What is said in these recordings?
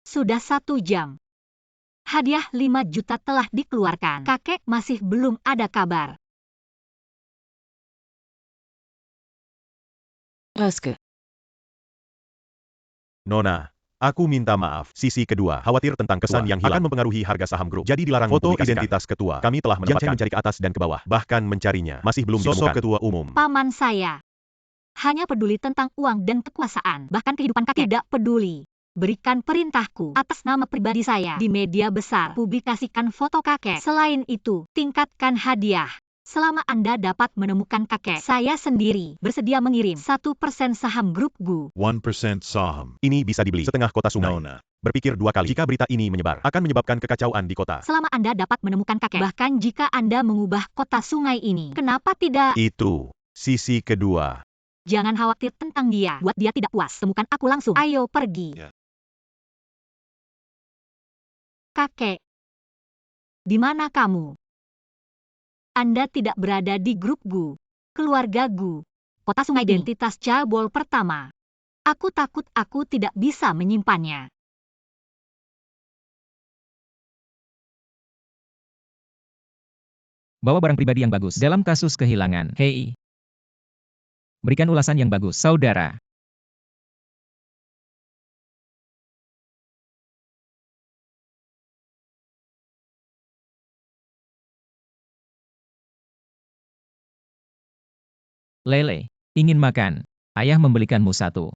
Sudah 1 jam. Hadiah 5 juta telah dikeluarkan. Kakek masih belum ada kabar. Raske. Nona, aku minta maaf. Sisi kedua, khawatir tentang kesan yang hilang akan mempengaruhi harga saham grup. Jadi dilarang foto identitas ketua. Kami telah mendapatkan mencari ke atas dan ke bawah. Bahkan mencarinya. Masih belum ditemukan. Sosok ketua umum. Paman saya hanya peduli tentang uang dan kekuasaan. Bahkan kehidupan kakek tidak peduli. Berikan perintahku atas nama pribadi saya di media besar. Publikasikan foto kakek. Selain itu, tingkatkan hadiah. Selama Anda dapat menemukan kakek, saya sendiri bersedia mengirim 1% saham grup GU. 1% saham. Ini bisa dibeli setengah kota sungai. Nona. Berpikir 2 kali. Jika berita ini menyebar, akan menyebabkan kekacauan di kota. Selama Anda dapat menemukan kakek, bahkan jika Anda mengubah kota sungai ini, kenapa tidak? Itu sisi kedua. Jangan khawatir tentang dia. Buat dia tidak puas, temukan aku langsung. Ayo pergi. Ya. Kakek, di mana kamu? Anda tidak berada di grup GU, keluarga GU, kota sungai identitas cabul pertama. Aku takut aku tidak bisa menyimpannya. Bawa barang pribadi yang bagus dalam kasus kehilangan. Hei. Berikan ulasan yang bagus, saudara. Lele, ingin makan? Ayah membelikanmu satu.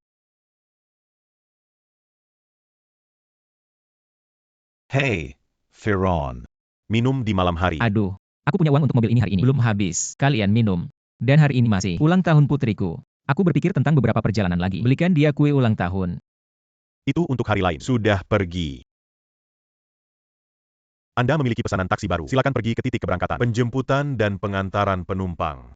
Hey, Firon. Minum di malam hari. Aduh, aku punya uang untuk mobil ini hari ini. Belum habis. Kalian minum. Dan hari ini masih ulang tahun putriku. Aku berpikir tentang beberapa perjalanan lagi. Belikan dia kue ulang tahun. Itu untuk hari lain. Sudah pergi. Anda memiliki pesanan taksi baru. Silakan pergi ke titik keberangkatan. Penjemputan dan pengantaran penumpang.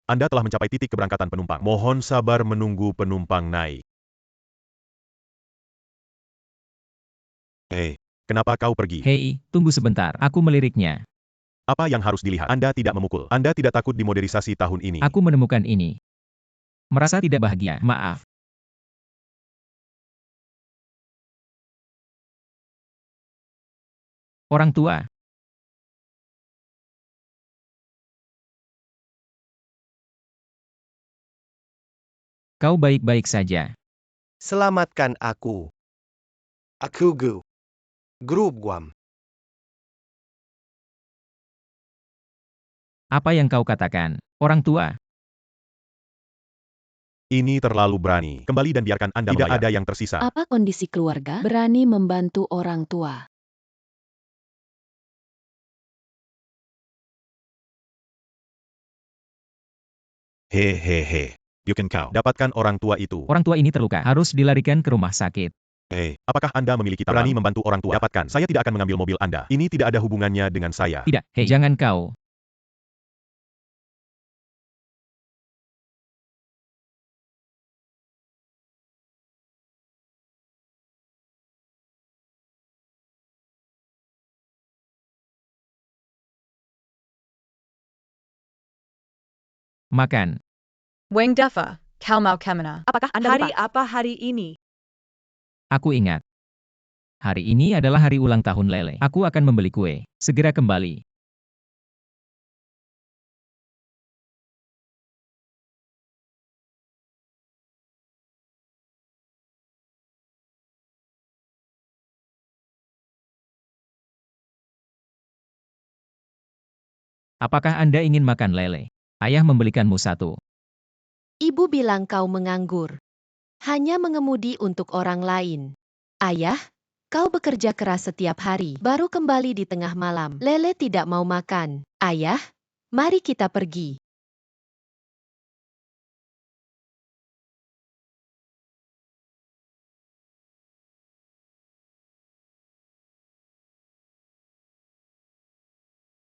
Anda telah mencapai titik keberangkatan penumpang. Mohon sabar menunggu penumpang naik. Hei, kenapa kau pergi? Hei, tunggu sebentar. Aku meliriknya. Apa yang harus dilihat? Anda tidak memukul. Anda tidak takut dimodernisasi tahun ini. Aku menemukan ini. Merasa tidak bahagia. Maaf. Orang tua. Kau baik-baik saja. Selamatkan aku. Aku GU. Grup Guam. Apa yang kau katakan, orang tua? Ini terlalu berani. Kembali dan biarkan Anda tidak ada yang tersisa. Apa kondisi keluarga? Berani membantu orang tua. Hehehe. Bukan kau. Dapatkan orang tua itu. Orang tua ini terluka, harus dilarikan ke rumah sakit. Hei, apakah Anda memiliki taman? Berani membantu orang tua? Dapatkan. Saya tidak akan mengambil mobil Anda. Ini tidak ada hubungannya dengan saya. Tidak, hei, jangan kau. Makan. Wang Defa, Kalmau Kamana. Apakah Anda Hari lupa? apa hari ini? Aku ingat. Hari ini adalah hari ulang tahun Lele. Aku akan membeli kue. Segera kembali. Apakah Anda ingin makan lele? Ayah membelikanmu satu. Ibu bilang kau menganggur. Hanya mengemudi untuk orang lain. Ayah, kau bekerja keras setiap hari, baru kembali di tengah malam. Lele tidak mau makan. Ayah, mari kita pergi.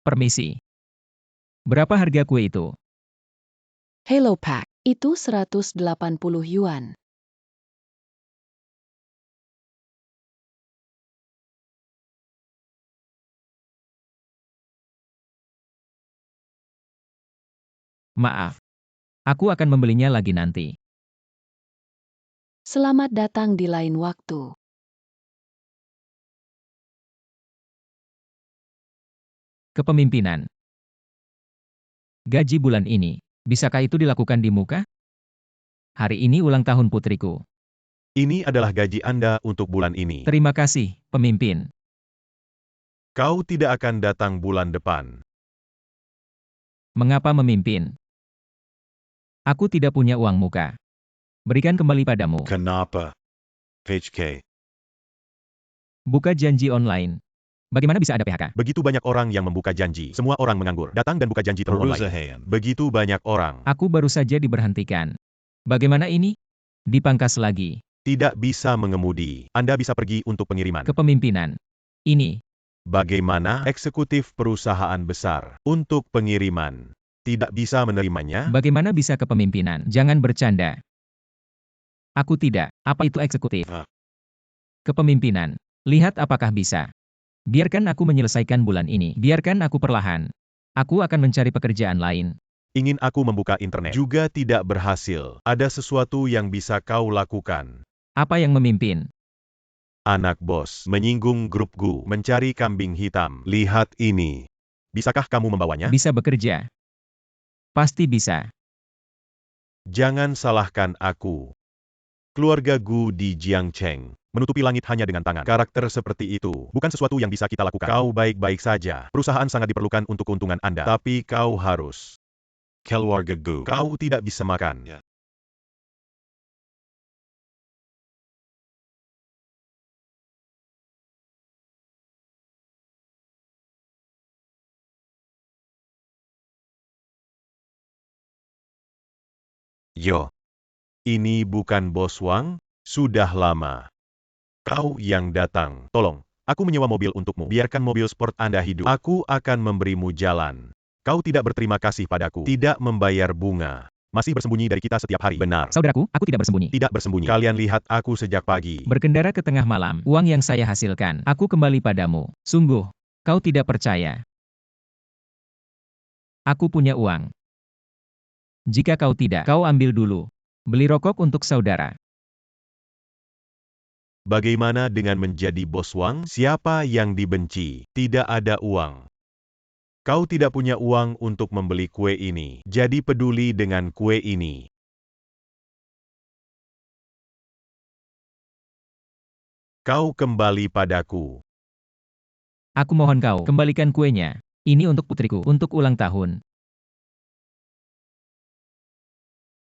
Permisi. Berapa harga kue itu? Hello Pack, itu 180 yuan. Maaf. Aku akan membelinya lagi nanti. Selamat datang di lain waktu. Kepemimpinan. Gaji bulan ini. Bisakah itu dilakukan di muka? Hari ini ulang tahun putriku. Ini adalah gaji Anda untuk bulan ini. Terima kasih, pemimpin. Kau tidak akan datang bulan depan. Mengapa memimpin? Aku tidak punya uang muka. Berikan kembali padamu. Kanapa. HK. Buka janji online. Bagaimana bisa ada PHK? Begitu banyak orang yang membuka janji. Semua orang menganggur. Datang dan buka janji terus online. Perusahaan. Begitu banyak orang. Aku baru saja diberhentikan. Bagaimana ini? Dipangkas lagi. Tidak bisa mengemudi. Anda bisa pergi untuk pengiriman. Kepemimpinan. Ini. Bagaimana eksekutif perusahaan besar untuk pengiriman tidak bisa menerimanya? Bagaimana bisa kepemimpinan? Jangan bercanda. Aku tidak. Apa itu eksekutif? Ah. Kepemimpinan. Lihat apakah bisa. Biarkan aku menyelesaikan bulan ini. Biarkan aku perlahan. Aku akan mencari pekerjaan lain. Ingin aku membuka internet juga tidak berhasil. Ada sesuatu yang bisa kau lakukan. Apa yang memimpin? Anak bos menyinggung grup Gu mencari kambing hitam. Lihat ini. Bisakah kamu membawanya? Bisa bekerja. Pasti bisa. Jangan salahkan aku. Keluarga Gu di Jiangcheng menutupi langit hanya dengan tangan. Karakter seperti itu bukan sesuatu yang bisa kita lakukan. Kau baik-baik saja. Perusahaan sangat diperlukan untuk keuntungan Anda. Tapi kau harus. Keluarga Gu. Kau tidak bisa makan. Ya. Yo. Ini bukan bos Wang? Sudah lama. Kau yang datang. Tolong, aku menyewa mobil untukmu. Biarkan mobil sport Anda hidup. Aku akan memberimu jalan. Kau tidak berterima kasih padaku. Tidak membayar bunga. Masih bersembunyi dari kita setiap hari. Benar. Saudaraku, aku tidak bersembunyi. Tidak bersembunyi. Kalian lihat aku sejak pagi. Berkendara ke tengah malam. Uang yang saya hasilkan. Aku kembali padamu. Sungguh. Kau tidak percaya. Aku punya uang. Jika kau tidak, kau ambil dulu. Beli rokok untuk saudara. Bagaimana dengan menjadi bos Wang? Siapa yang dibenci? Tidak ada uang. Kau tidak punya uang untuk membeli kue ini. Jadi peduli dengan kue ini. Kau kembali padaku. Aku mohon kau, kembalikan kuenya. Ini untuk putriku, untuk ulang tahun.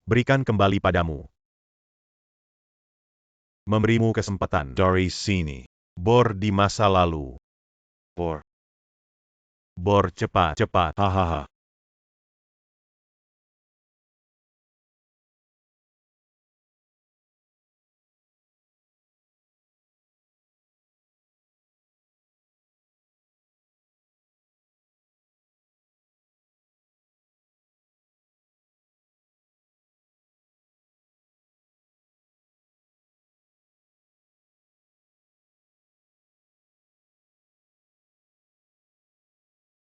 Berikan kembali padamu. Memberimu kesempatan. Dari sini. Bor di masa lalu. Bor. Bor cepat. Hahaha.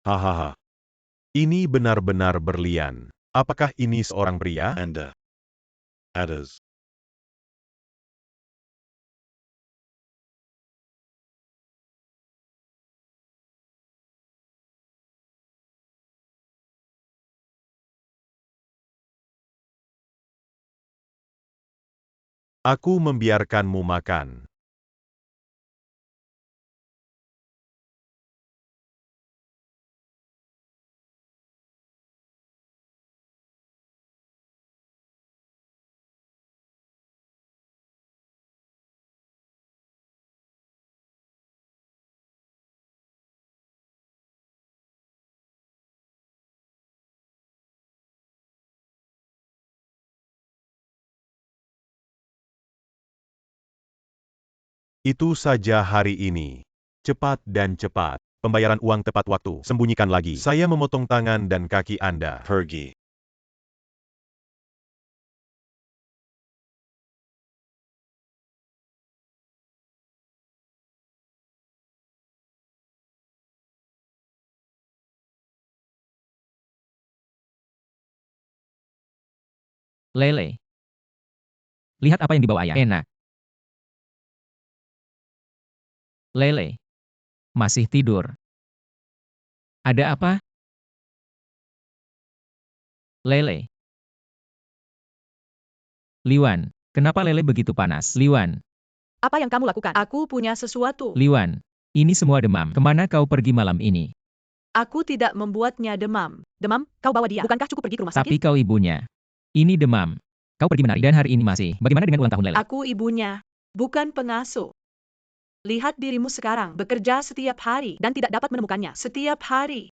Hahaha. Ini benar-benar berlian. Apakah ini seorang pria? Anda. Adas. Aku membiarkanmu makan. Itu saja hari ini. Cepat dan cepat. Pembayaran uang tepat waktu. Sembunyikan lagi. Saya memotong tangan dan kaki Anda. Pergi. Lele. Lihat apa yang dibawa ayah. Enak. Lele. Masih tidur. Ada apa? Lele. Liwan. Kenapa Lele begitu panas? Liwan. Apa yang kamu lakukan? Aku punya sesuatu. Liwan. Ini semua demam. Kemana kau pergi malam ini? Aku tidak membuatnya demam. Demam? Kau bawa dia. Bukankah cukup pergi ke rumah sakit? Tapi kau ibunya. Ini demam. Kau pergi menari dan hari ini masih. Bagaimana dengan ulang tahun Lele? Aku ibunya, bukan pengasuh. Lihat dirimu sekarang, bekerja setiap hari dan tidak dapat menemukannya setiap hari.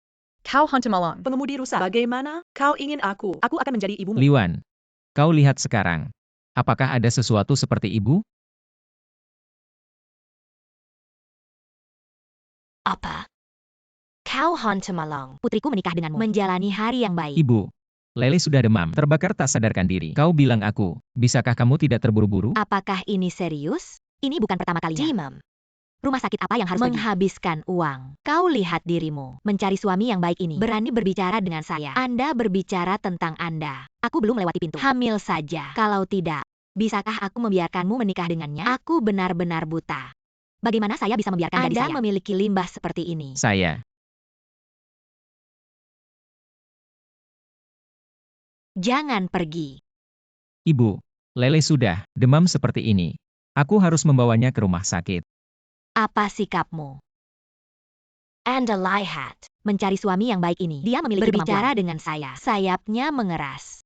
Kau hantu malang. Pengemudi rusak. Bagaimana? Kau ingin aku? Aku akan menjadi ibumu. Liwan. Kau lihat sekarang. Apakah ada sesuatu seperti ibu? Apa? Kau hantu malang. Putriku menikah denganmu. Menjalani hari yang baik. Ibu. Lele sudah demam. Terbakar tak sadarkan diri. Kau bilang aku. Bisakah kamu tidak terburu-buru? Apakah ini serius? Ini bukan pertama kalinya. Dimam. Rumah sakit apa yang harus menghabiskan uang? Kau lihat dirimu. Mencari suami yang baik ini. Berani berbicara dengan saya. Anda berbicara tentang Anda. Aku belum melewati pintu. Hamil saja. Kalau tidak, bisakah aku membiarkanmu menikah dengannya? Aku benar-benar buta. Bagaimana saya bisa membiarkan gadis saya memiliki limbah seperti ini? Saya. Jangan pergi. Ibu. Lele sudah demam seperti ini. Aku harus membawanya ke rumah sakit. Apa sikapmu? Anda lihat. Mencari suami yang baik ini. Dia memiliki berbicara dengan saya. Sayapnya mengeras.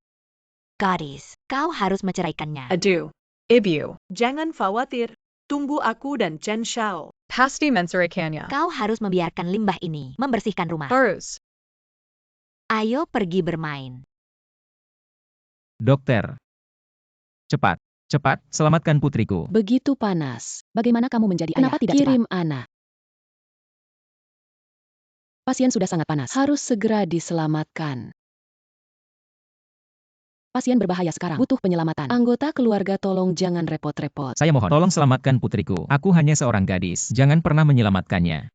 Gadis, kau harus menceraikannya. Aduh. Ibu. Jangan khawatir. Tunggu aku dan Chen Shao. Pasti menceraikannya. Kau harus membiarkan limbah ini membersihkan rumah. Harus. Ayo pergi bermain. Dokter. Cepat. Cepat, selamatkan putriku. Begitu panas. Bagaimana kamu menjadi Kenapa ayah? tidak kirim anak? Pasien sudah sangat panas. Harus segera diselamatkan. Pasien berbahaya sekarang. Butuh penyelamatan. Anggota keluarga tolong jangan repot-repot. Saya mohon, tolong selamatkan putriku. Aku hanya seorang gadis. Jangan pernah menyelamatkannya.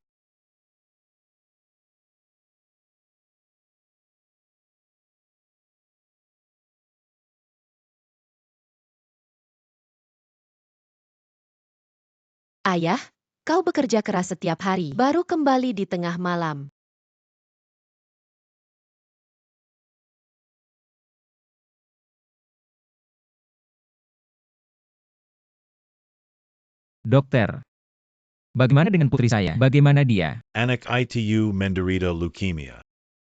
Ayah, kau bekerja keras setiap hari, baru kembali di tengah malam. Dokter. Bagaimana dengan putri saya? Bagaimana dia? Anak itu menderita leukemia.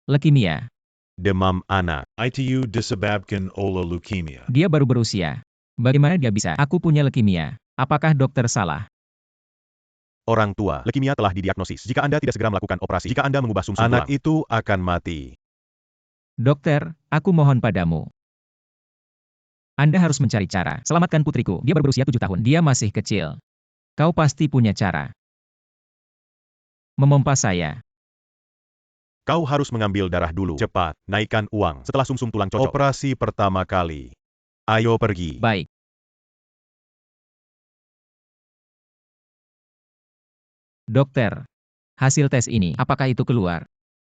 Leukemia. Demam anak. Itu disebabkan oleh leukemia. Dia baru berusia. Bagaimana dia bisa? Aku punya leukemia. Apakah dokter salah? Orang tua, leukemia telah didiagnosis. Jika Anda tidak segera melakukan operasi, jika Anda mengubah sumsum tulang, anak itu akan mati. Dokter, aku mohon padamu. Anda harus mencari cara. Selamatkan putriku. Dia baru berusia 7 tahun. Dia masih kecil. Kau pasti punya cara. Memompa saya. Kau harus mengambil darah dulu. Cepat, naikkan uang. Setelah sumsum tulang cocok. Operasi pertama kali. Ayo pergi. Baik. Dokter. Hasil tes ini, apakah itu keluar?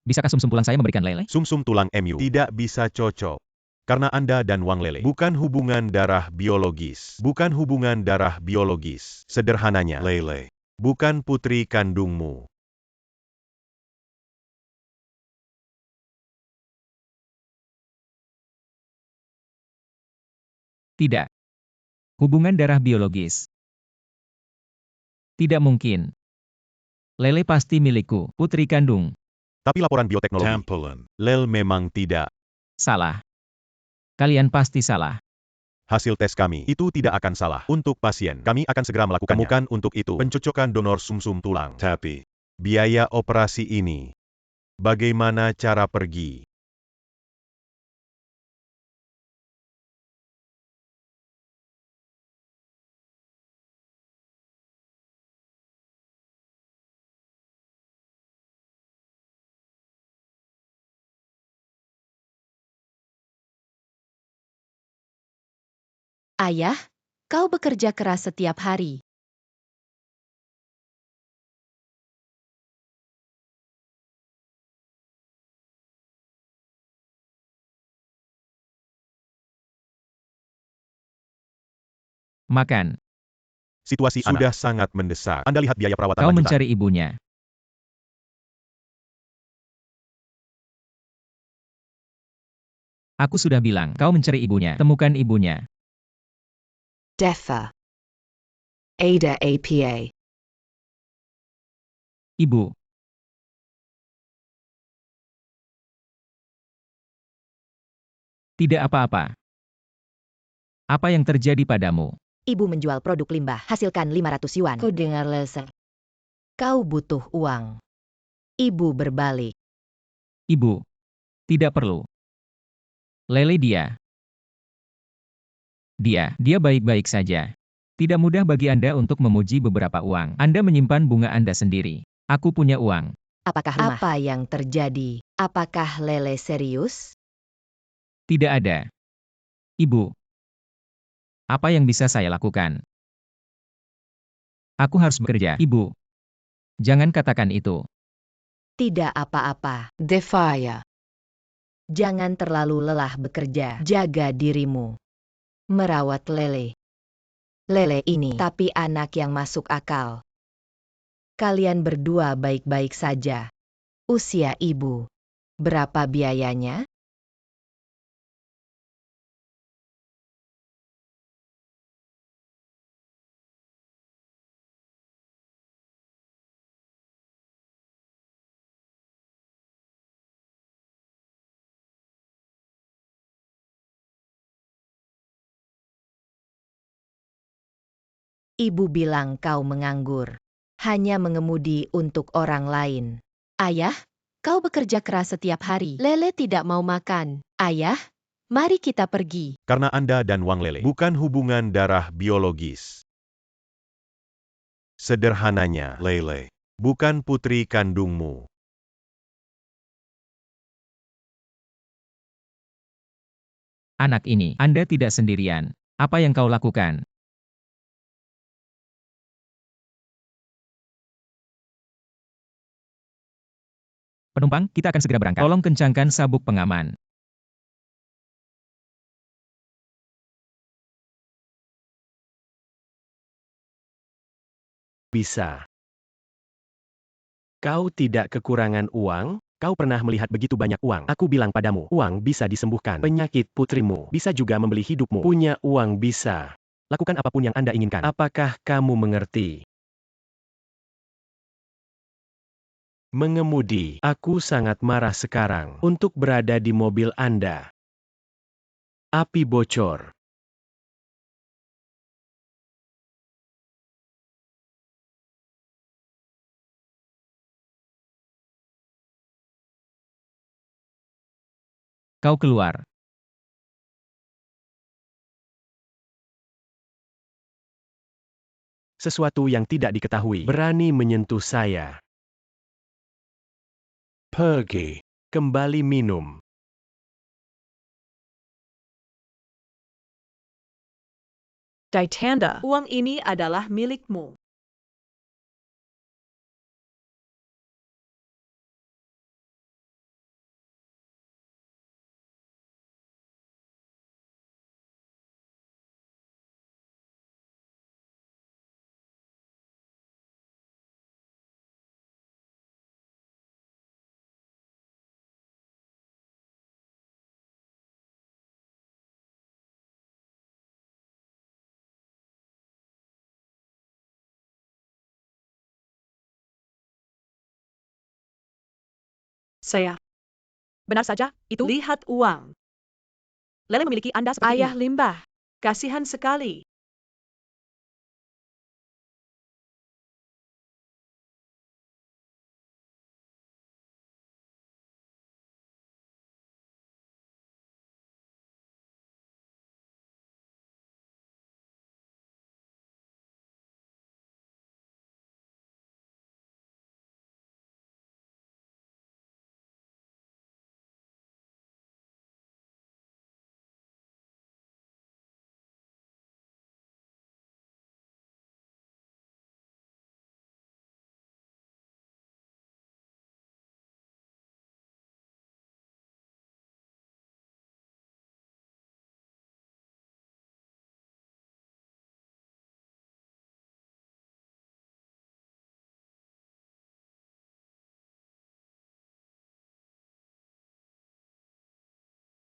Bisakah sumsum tulang saya memberikan lele? Sumsum tulang MU tidak bisa cocok. Karena Anda dan Wang Lele bukan hubungan darah biologis. Bukan hubungan darah biologis. Sederhananya, Lele. bukan putri kandungmu. Tidak. Hubungan darah biologis. Tidak mungkin. Lele pasti milikku, putri kandung. Tapi laporan bioteknologi, Tampilan. Lel memang tidak. Salah. Kalian pasti salah. Hasil tes kami itu tidak akan salah. Untuk pasien, kami akan segera melakukannya. Temukan untuk itu pencocokan donor sumsum tulang. Tapi. Biaya operasi ini. Bagaimana cara pergi? Ayah, kau bekerja keras setiap hari. Makan. Situasi sudah sangat mendesak. Anda lihat biaya perawatan Kau lanjutan. mencari ibunya. Aku sudah bilang, kau mencari ibunya. Temukan ibunya. DEFA. Ada APA. Ibu. Tidak apa-apa. Apa yang terjadi padamu? Ibu menjual produk limbah, hasilkan 500 yuan. Ku dengar lesen. Kau butuh uang. Ibu berbalik. Ibu. Tidak perlu. Lele dia. Dia baik-baik saja. Tidak mudah bagi Anda untuk memuji beberapa uang. Anda menyimpan bunga Anda sendiri. Aku punya uang. Apakah rumah? Apa yang terjadi? Apakah Lele serius? Tidak ada. Ibu. Apa yang bisa saya lakukan? Aku harus bekerja. Ibu. Jangan katakan itu. Tidak apa-apa. DEFAYA. Jangan terlalu lelah bekerja. Jaga dirimu. Merawat Lele. Lele ini tapi anak yang masuk akal. Kalian berdua baik-baik saja. Usia ibu. Berapa biayanya? Ibu bilang kau menganggur. Hanya mengemudi untuk orang lain. Ayah, kau bekerja keras setiap hari. Lele tidak mau makan. Ayah, mari kita pergi. Karena Anda dan Wang Lele bukan hubungan darah biologis. Sederhananya, Lele bukan putri kandungmu. Anak ini, Anda tidak sendirian. Apa yang kau lakukan? Penumpang, kita akan segera berangkat. Tolong kencangkan sabuk pengaman. Bisa. Kau tidak kekurangan uang? Kau pernah melihat begitu banyak uang? Aku bilang padamu, uang bisa disembuhkan. Penyakit putrimu bisa juga membeli hidupmu. Punya uang bisa. Lakukan apapun yang Anda inginkan. Apakah kamu mengerti? Mengemudi. Aku sangat marah sekarang untuk berada di mobil Anda. Api bocor. Kau keluar. Sesuatu yang tidak diketahui berani menyentuh saya. Pergi. Kembali minum. Ditanda, uang ini adalah milikmu. Saya. Benar saja, itu. Lihat uang. Lele memiliki Anda seperti ayah ini. Limbah. Kasihan sekali.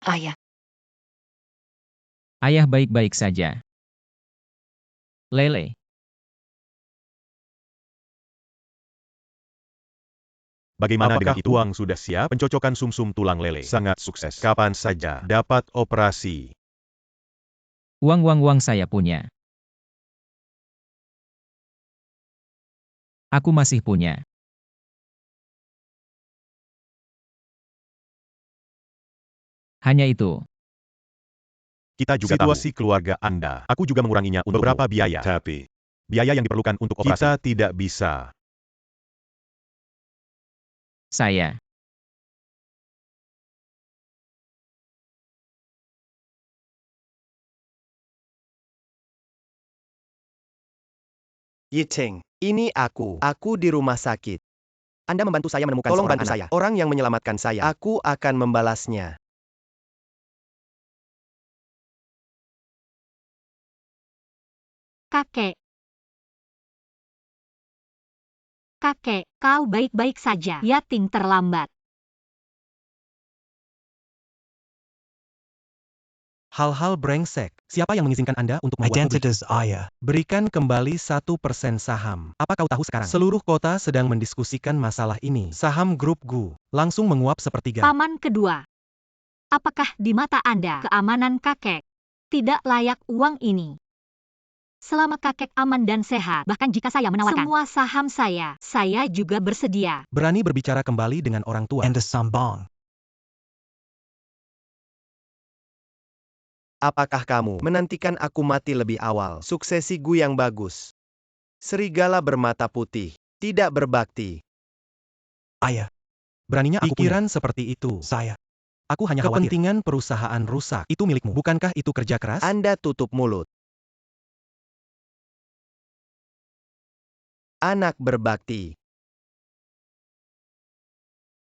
Ayah. Ayah baik-baik saja. Lele, Bagaimana Apakah dengan itu? Uang sudah siap? Pencocokan sumsum tulang lele sangat sukses. Kapan saja dapat operasi? uang saya punya. Aku masih punya. Hanya itu. Kita juga situasi keluarga Anda. Aku juga menguranginya untuk berapa biaya? Tapi, Biaya yang diperlukan untuk operasi. Kita tidak bisa. Saya. Yicheng, ini aku. Aku di rumah sakit. Anda membantu saya menemukan seorang anak. Saya. Orang yang menyelamatkan saya. Aku akan membalasnya. Kakek. Kakek, kau baik-baik saja. Yating terlambat. Hal-hal brengsek. Siapa yang mengizinkan Anda untuk membuat Identitas ayah. Berikan kembali 1% saham. Apa kau tahu sekarang? Seluruh kota sedang mendiskusikan masalah ini. Saham grup GU langsung menguap sepertiga. Paman kedua. Apakah di mata Anda keamanan kakek tidak layak uang ini? Selama kakek aman dan sehat, bahkan jika saya menawarkan semua saham saya juga bersedia. Berani berbicara kembali dengan orang tua. And the sambong. Apakah kamu menantikan aku mati lebih awal? Suksesi GU yang bagus. Serigala bermata putih. Tidak berbakti. Ayah. Beraninya aku Pikiran seperti itu. Saya. Aku hanya kepentingan perusahaan rusak. Itu milikmu. Bukankah itu kerja keras? Anda tutup mulut. Anak berbakti.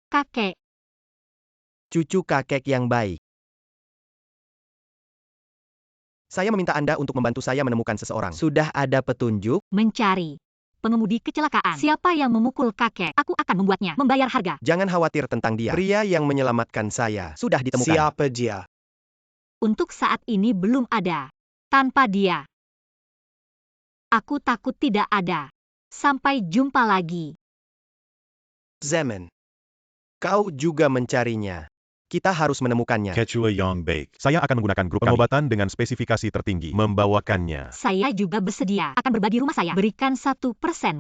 Kakek. Cucu kakek yang baik. Saya meminta Anda untuk membantu saya menemukan seseorang. Sudah ada petunjuk? Mencari pengemudi kecelakaan. Siapa yang memukul kakek? Aku akan membuatnya membayar harga. Jangan khawatir tentang dia. Pria yang menyelamatkan saya sudah ditemukan. Siapa dia? Untuk saat ini belum ada. Tanpa dia, aku takut tidak ada. Sampai jumpa lagi. Zemen. Kau juga mencarinya. Kita harus menemukannya. Quechua Yong Bake. Saya akan menggunakan grup pengobatan dengan spesifikasi tertinggi. Membawakannya. Saya juga bersedia akan berbagi rumah saya. Berikan 1%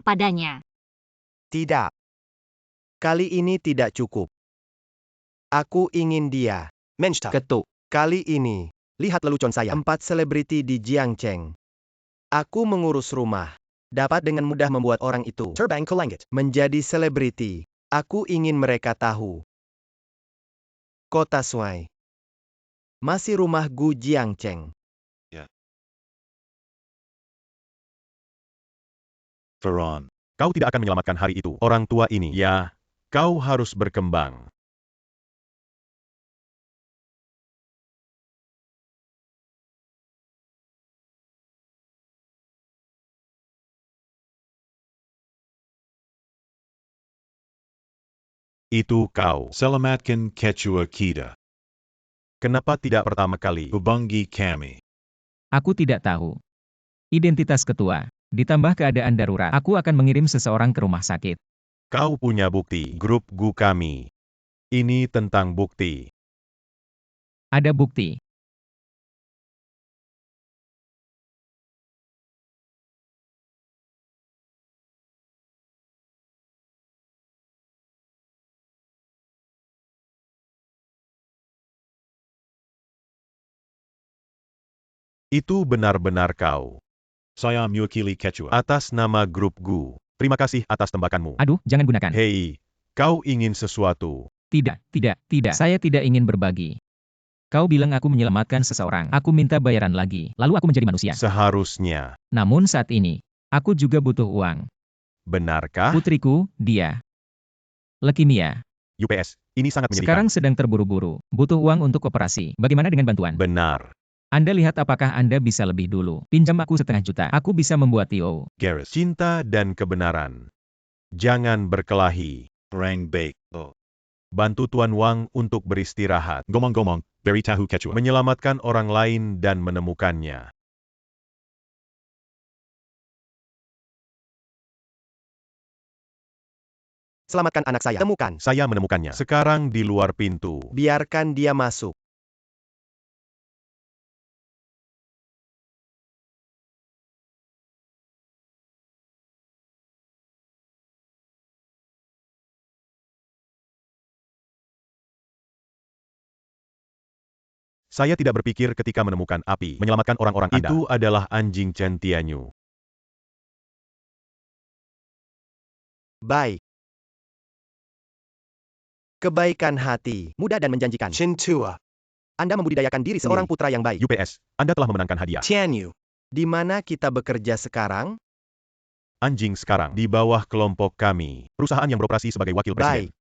padanya. Tidak. Kali ini tidak cukup. Aku ingin dia. Mensta. Ketuk. Kali ini, lihat lelucon saya. 4 selebriti di Jiangcheng. Aku mengurus rumah. Dapat dengan mudah membuat orang itu Terbang ke langit. menjadi selebriti. Aku ingin mereka tahu. Kota Suai. Masih rumah GU Jiangcheng. Faron. Kau tidak akan menyelamatkan hari itu. Orang tua ini. Ya, kau harus berkembang. Itu kau. Selamatkan Quechua Kita. Kenapa tidak pertama kali? Hubungi kami. Aku tidak tahu. Identitas ketua. Ditambah keadaan darurat. Aku akan mengirim seseorang ke rumah sakit. Kau punya bukti. Grup GU kami. Ini tentang bukti. Ada bukti. Itu benar-benar kau. Saya mewakili Quechua. Atas nama grup GU. Terima kasih atas tembakanmu. Aduh, jangan gunakan. Hei, kau ingin sesuatu. Tidak. Saya tidak ingin berbagi. Kau bilang aku menyelamatkan seseorang. Aku minta bayaran lagi. Lalu aku menjadi manusia. Seharusnya. Namun saat ini, aku juga butuh uang. Benarkah? Putriku, dia leukemia. UPS, ini sangat menyedihkan. Sekarang sedang terburu-buru. Butuh uang untuk operasi. Bagaimana dengan bantuan? Benar. Anda lihat apakah Anda bisa lebih dulu. Pinjam aku 1,5 juta. Aku bisa membuat TO. Gareth. Cinta dan kebenaran. Jangan berkelahi. Rang Bake. Bantu Tuan Wang untuk beristirahat, Gomong-gomong, beritahu Quechua. menyelamatkan orang lain dan menemukannya. Selamatkan anak saya. Temukan. Saya menemukannya. Sekarang di luar pintu. Biarkan dia masuk. Saya tidak berpikir ketika menemukan api, menyelamatkan orang-orang Anda. Itu adalah anjing Chen Tianyu. Baik. Kebaikan hati, muda dan menjanjikan. Chin Tua. Anda membudidayakan diri seorang putra yang baik. UPS, Anda telah memenangkan hadiah. Tianyu. Di mana kita bekerja sekarang? Anjing sekarang di bawah kelompok kami, perusahaan yang beroperasi sebagai wakil presiden. Baik.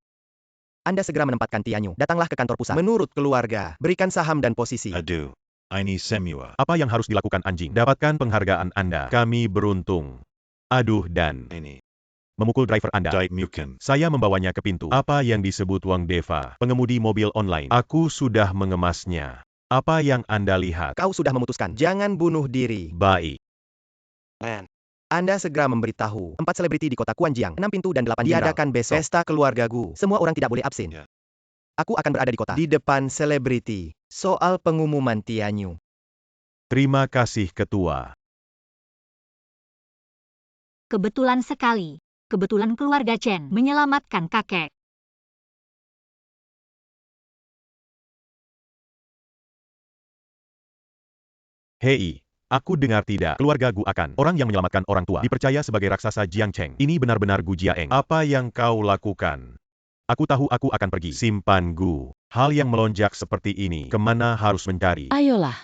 Anda segera menempatkan Tianyu. Datanglah ke kantor pusat. Menurut keluarga, berikan saham dan posisi. Aduh. Ini semua. Apa yang harus dilakukan anjing? Dapatkan penghargaan Anda. Kami beruntung. Aduh dan Ini. memukul driver Anda. Dait Mukin. Saya membawanya ke pintu. Apa yang disebut Wang Deva, pengemudi mobil online. Aku sudah mengemasnya. Apa yang Anda lihat? Kau sudah memutuskan. Jangan bunuh diri. Baik. Man. Anda segera memberitahu. 4 selebriti di kota Kuanjiang, 6 pintu dan 8 diadakan besok. Pesta keluarga Gu. Semua orang tidak boleh absen. Ya. Aku akan berada di kota. Di depan selebriti. Soal pengumuman Tianyu. Terima kasih Ketua. Kebetulan sekali. Kebetulan keluarga Chen menyelamatkan kakek. Hei, aku dengar tidak, keluarga Gu akan orang yang menyelamatkan orang tua dipercaya sebagai raksasa Jiang Cheng. Ini benar-benar Gu Jiaeng. Apa yang kau lakukan? Aku tahu aku akan pergi. Simpan Gu. Hal yang melonjak seperti ini, kemana harus mencari? Ayolah.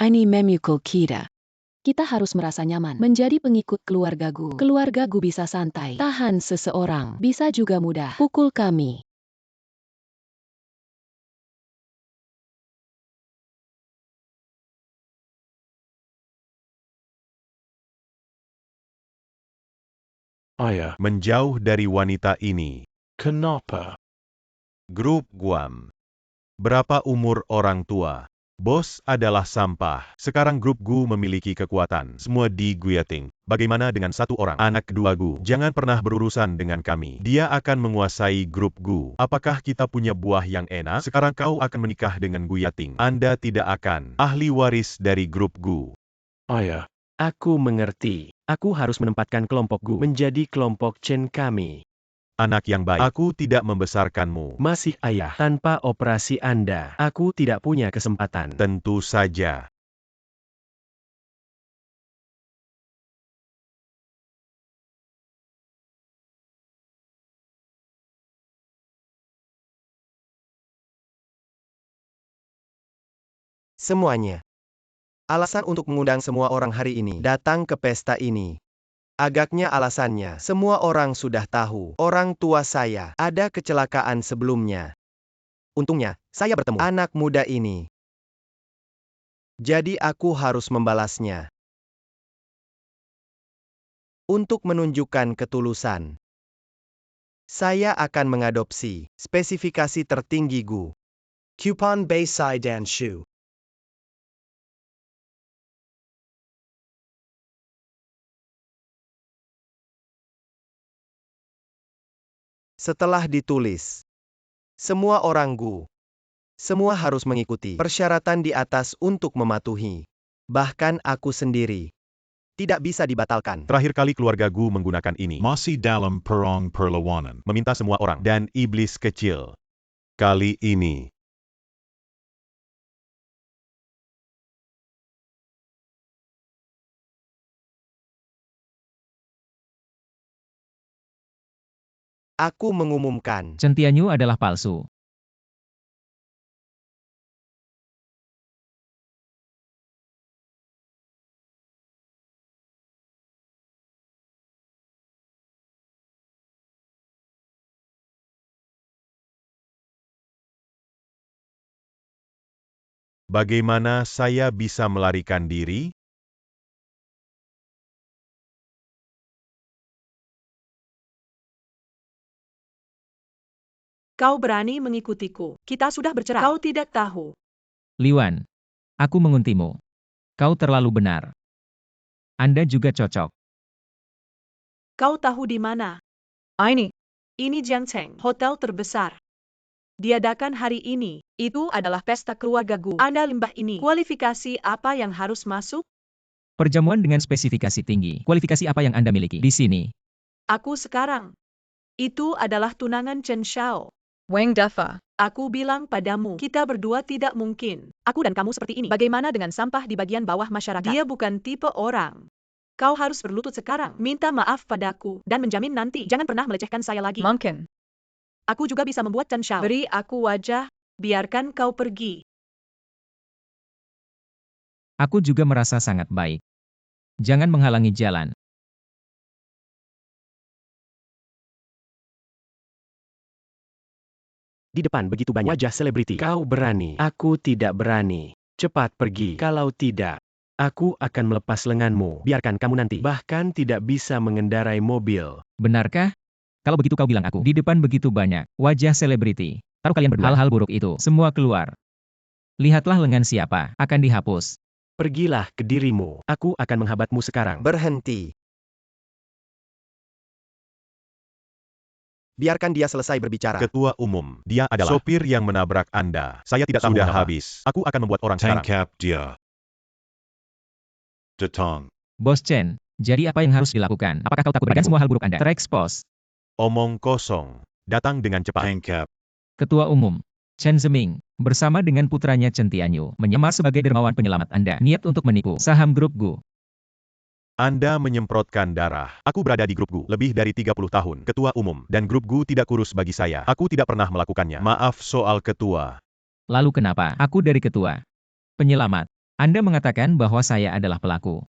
Ini Memuko Kida. Kita harus merasa nyaman menjadi pengikut keluarga Gu. Keluarga Gu bisa santai, tahan seseorang, bisa juga mudah pukul kami. Ayah. Menjauh dari wanita ini. Kenapa? Grup Guam. Berapa umur orang tua? Bos adalah sampah. Sekarang grup Gu memiliki kekuatan. Semua di Guyating. Bagaimana dengan satu orang? Anak kedua Gu. Jangan pernah berurusan dengan kami. Dia akan menguasai grup Gu. Apakah kita punya buah yang enak? Sekarang kau akan menikah dengan Guyating. Anda tidak akan. Ahli waris dari grup Gu. Ayah. Aku mengerti. Aku harus menempatkan kelompok Gu menjadi kelompok Chen kami. Anak yang baik. Aku tidak membesarkanmu. Masih ayah. Tanpa operasi Anda, aku tidak punya kesempatan. Tentu saja. Semuanya. Alasan untuk mengundang semua orang hari ini datang ke pesta ini. Agaknya alasannya, semua orang sudah tahu, orang tua saya ada kecelakaan sebelumnya. Untungnya, saya bertemu anak muda ini. Jadi aku harus membalasnya. Untuk menunjukkan ketulusan, saya akan mengadopsi spesifikasi tertinggi Gu. Coupon Bayside Dan Shu. Setelah ditulis, semua orang Gu, semua harus mengikuti persyaratan di atas untuk mematuhi. Bahkan aku sendiri. Tidak bisa dibatalkan. Terakhir kali keluarga Gu menggunakan ini. Masih dalam perang perlawanan. Meminta semua orang dan iblis kecil. Kali ini. Aku mengumumkan. Chen Tianyu adalah palsu. Bagaimana saya bisa melarikan diri? Kau berani mengikutiku. Kita sudah bercerai. Kau tidak tahu. Liwan, aku menguntimu. Kau terlalu benar. Anda juga cocok. Kau tahu di mana? Ini Jiangcheng, hotel terbesar. Diadakan hari ini. Itu adalah pesta keluarga Gu. Anda limbah ini. Kualifikasi apa yang harus masuk? Perjamuan dengan spesifikasi tinggi. Kualifikasi apa yang Anda miliki di sini? Aku sekarang. Itu adalah tunangan Chen Xiao. Wang Defa. Aku bilang padamu, kita berdua tidak mungkin. Aku dan kamu seperti ini. Bagaimana dengan sampah di bagian bawah masyarakat? Dia bukan tipe orang. Kau harus berlutut sekarang. Minta maaf padaku. Dan menjamin nanti. Jangan pernah melecehkan saya lagi. Mungkin. Aku juga bisa membuat Chen Xiao. Beri aku wajah. Biarkan kau pergi. Aku juga merasa sangat baik. Jangan menghalangi jalan. Di depan begitu banyak wajah selebriti. Kau berani. Aku tidak berani. Cepat pergi. Kalau tidak, aku akan melepas lenganmu. Biarkan kamu nanti. Bahkan tidak bisa mengendarai mobil. Benarkah? Kalau begitu kau bilang aku. Di depan begitu banyak wajah selebriti. Taruh kalian berdua. Hal-hal buruk itu semua keluar. Lihatlah lengan siapa. Akan dihapus. Pergilah ke dirimu. Aku akan menghabatmu sekarang. Berhenti. Biarkan dia selesai berbicara. Ketua Umum, dia adalah sopir yang menabrak Anda. Saya tidak tahu Sudah mengapa. Habis. Aku akan membuat orang sekarang. Tangkap dia. Datang. Bos Chen, jadi apa yang harus dilakukan? Apakah kau takut semua hal buruk Anda terekspos? Omong kosong. Datang dengan cepat. Tangkap. Ketua Umum, Chen Zeming, bersama dengan putranya Chen Tianyu, menyamar sebagai dermawan penyelamat Anda. Niat untuk menipu saham grup Gu. Anda menyemprotkan darah. Aku berada di grup Gu lebih dari 30 tahun. Ketua Umum, dan grup Gu tidak kurus bagi saya. Aku tidak pernah melakukannya. Maaf soal ketua. Lalu kenapa? Aku dari ketua. Penyelamat. Anda mengatakan bahwa saya adalah pelaku.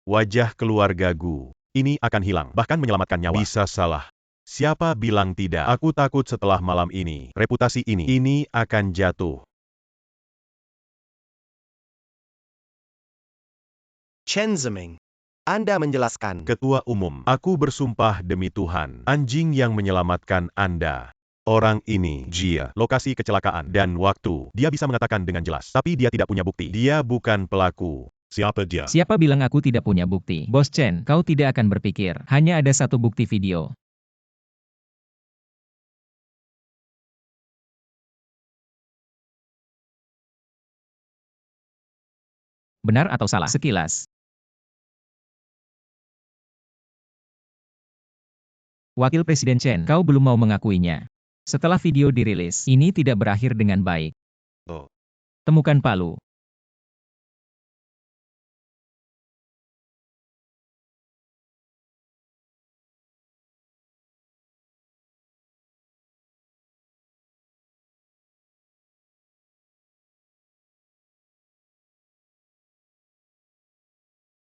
Wajah keluarga Gu ini akan hilang, bahkan menyelamatkan nyawa. Bisa salah. Siapa bilang tidak? Aku takut setelah malam ini, reputasi ini akan jatuh. Chen Zeming. Anda menjelaskan. Ketua Umum, aku bersumpah demi Tuhan, anjing yang menyelamatkan Anda. Orang ini, Jia, lokasi kecelakaan dan waktu. Dia bisa mengatakan dengan jelas, tapi dia tidak punya bukti. Dia bukan pelaku. Siapa dia? Siapa bilang aku tidak punya bukti? Bos Chen, kau tidak akan berpikir. Hanya ada satu bukti video. Benar atau salah? Sekilas. Wakil Presiden Chen, kau belum mau mengakuinya. Setelah video dirilis, ini tidak berakhir dengan baik. Oh. Temukan Palu.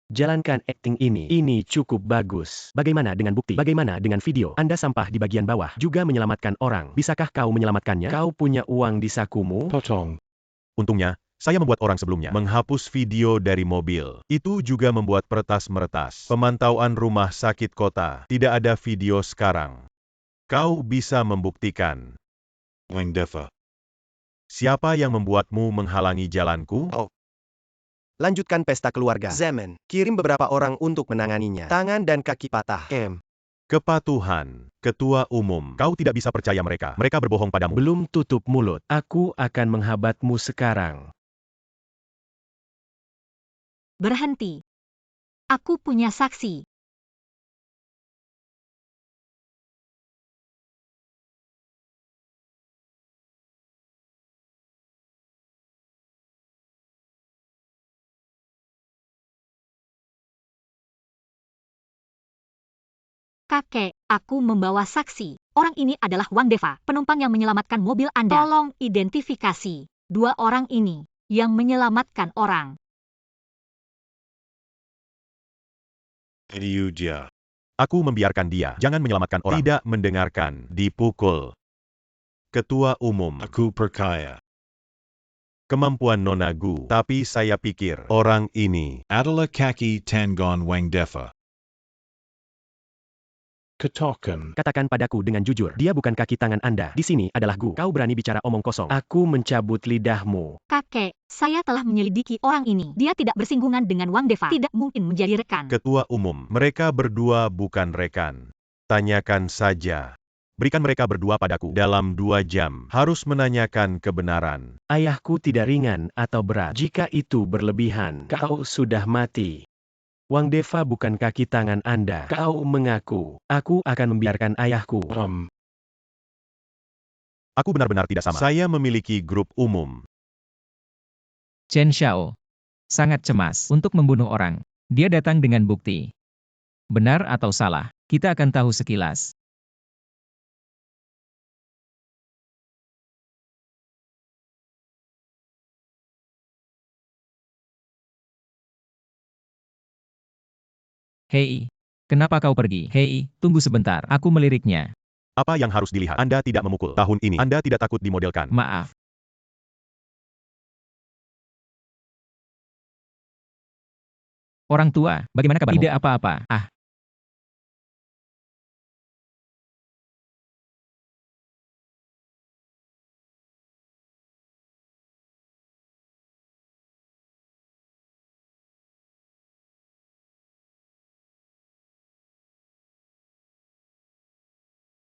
Jalankan akting ini. Ini cukup bagus. Bagaimana dengan bukti? Bagaimana dengan video? Anda sampah di bagian bawah. Juga menyelamatkan orang. Bisakah kau menyelamatkannya? Kau punya uang di sakumu? Potong. Untungnya, saya membuat orang sebelumnya menghapus video dari mobil. Itu juga membuat peretas-meretas. Pemantauan rumah sakit kota. Tidak ada video sekarang. Kau bisa membuktikan. Wang Defa. Siapa yang membuatmu menghalangi jalanku? Oh. Lanjutkan pesta keluarga. Zemen, kirim beberapa orang untuk menanganinya. Tangan dan kaki patah. Kepatuhan. Ketua Umum, kau tidak bisa percaya mereka. Mereka berbohong padamu. Belum tutup mulut. Aku akan menghabatmu sekarang. Berhenti. Aku punya saksi. Kakek, aku membawa saksi. Orang ini adalah Wang Defa, penumpang yang menyelamatkan mobil Anda. Tolong identifikasi dua orang ini yang menyelamatkan orang. Liu Jia. Aku membiarkan dia. Jangan menyelamatkan orang. Tidak mendengarkan. Dipukul. Ketua Umum. Aku percaya. Kemampuan Nona Gu. Tapi saya pikir orang ini Adalah kaki Tangon Wang Defa. Katokan. Katakan padaku dengan jujur, dia bukan kaki tangan Anda. Di sini adalah Gu. Kau berani bicara omong kosong. Aku mencabut lidahmu. Kakek, saya telah menyelidiki orang ini. Dia tidak bersinggungan dengan Wang Deva. Tidak mungkin menjadi rekan. Ketua Umum, mereka berdua bukan rekan. Tanyakan saja. Berikan mereka berdua padaku. Dalam 2 jam, harus menanyakan kebenaran. Ayahku tidak ringan atau berat. Jika itu berlebihan, kau sudah mati. Wang Deva bukan kaki tangan Anda. Kau mengaku. Aku akan membiarkan ayahku. Aku benar-benar tidak sama. Saya memiliki grup umum. Chen Xiao sangat cemas untuk membunuh orang. Dia datang dengan bukti. Benar atau salah, kita akan tahu sekilas. Hei, kenapa kau pergi? Hei, tunggu sebentar, aku meliriknya. Apa yang harus dilihat? Anda tidak memukul. Tahun ini, Anda tidak takut dimodelkan. Maaf. Orang tua, bagaimana kabarmu? Tidak apa-apa. Ah,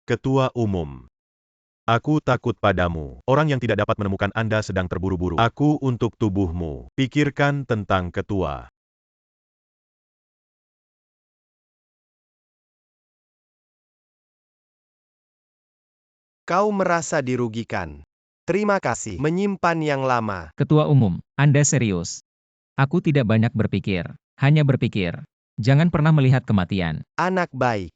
Ketua Umum. Aku takut padamu. Orang yang tidak dapat menemukan Anda sedang terburu-buru. Aku untuk tubuhmu. Pikirkan tentang ketua. Kau merasa dirugikan. Terima kasih. Menyimpan yang lama. Ketua Umum, Anda serius. Aku tidak banyak berpikir, hanya berpikir. Jangan pernah melihat kematian. Anak baik.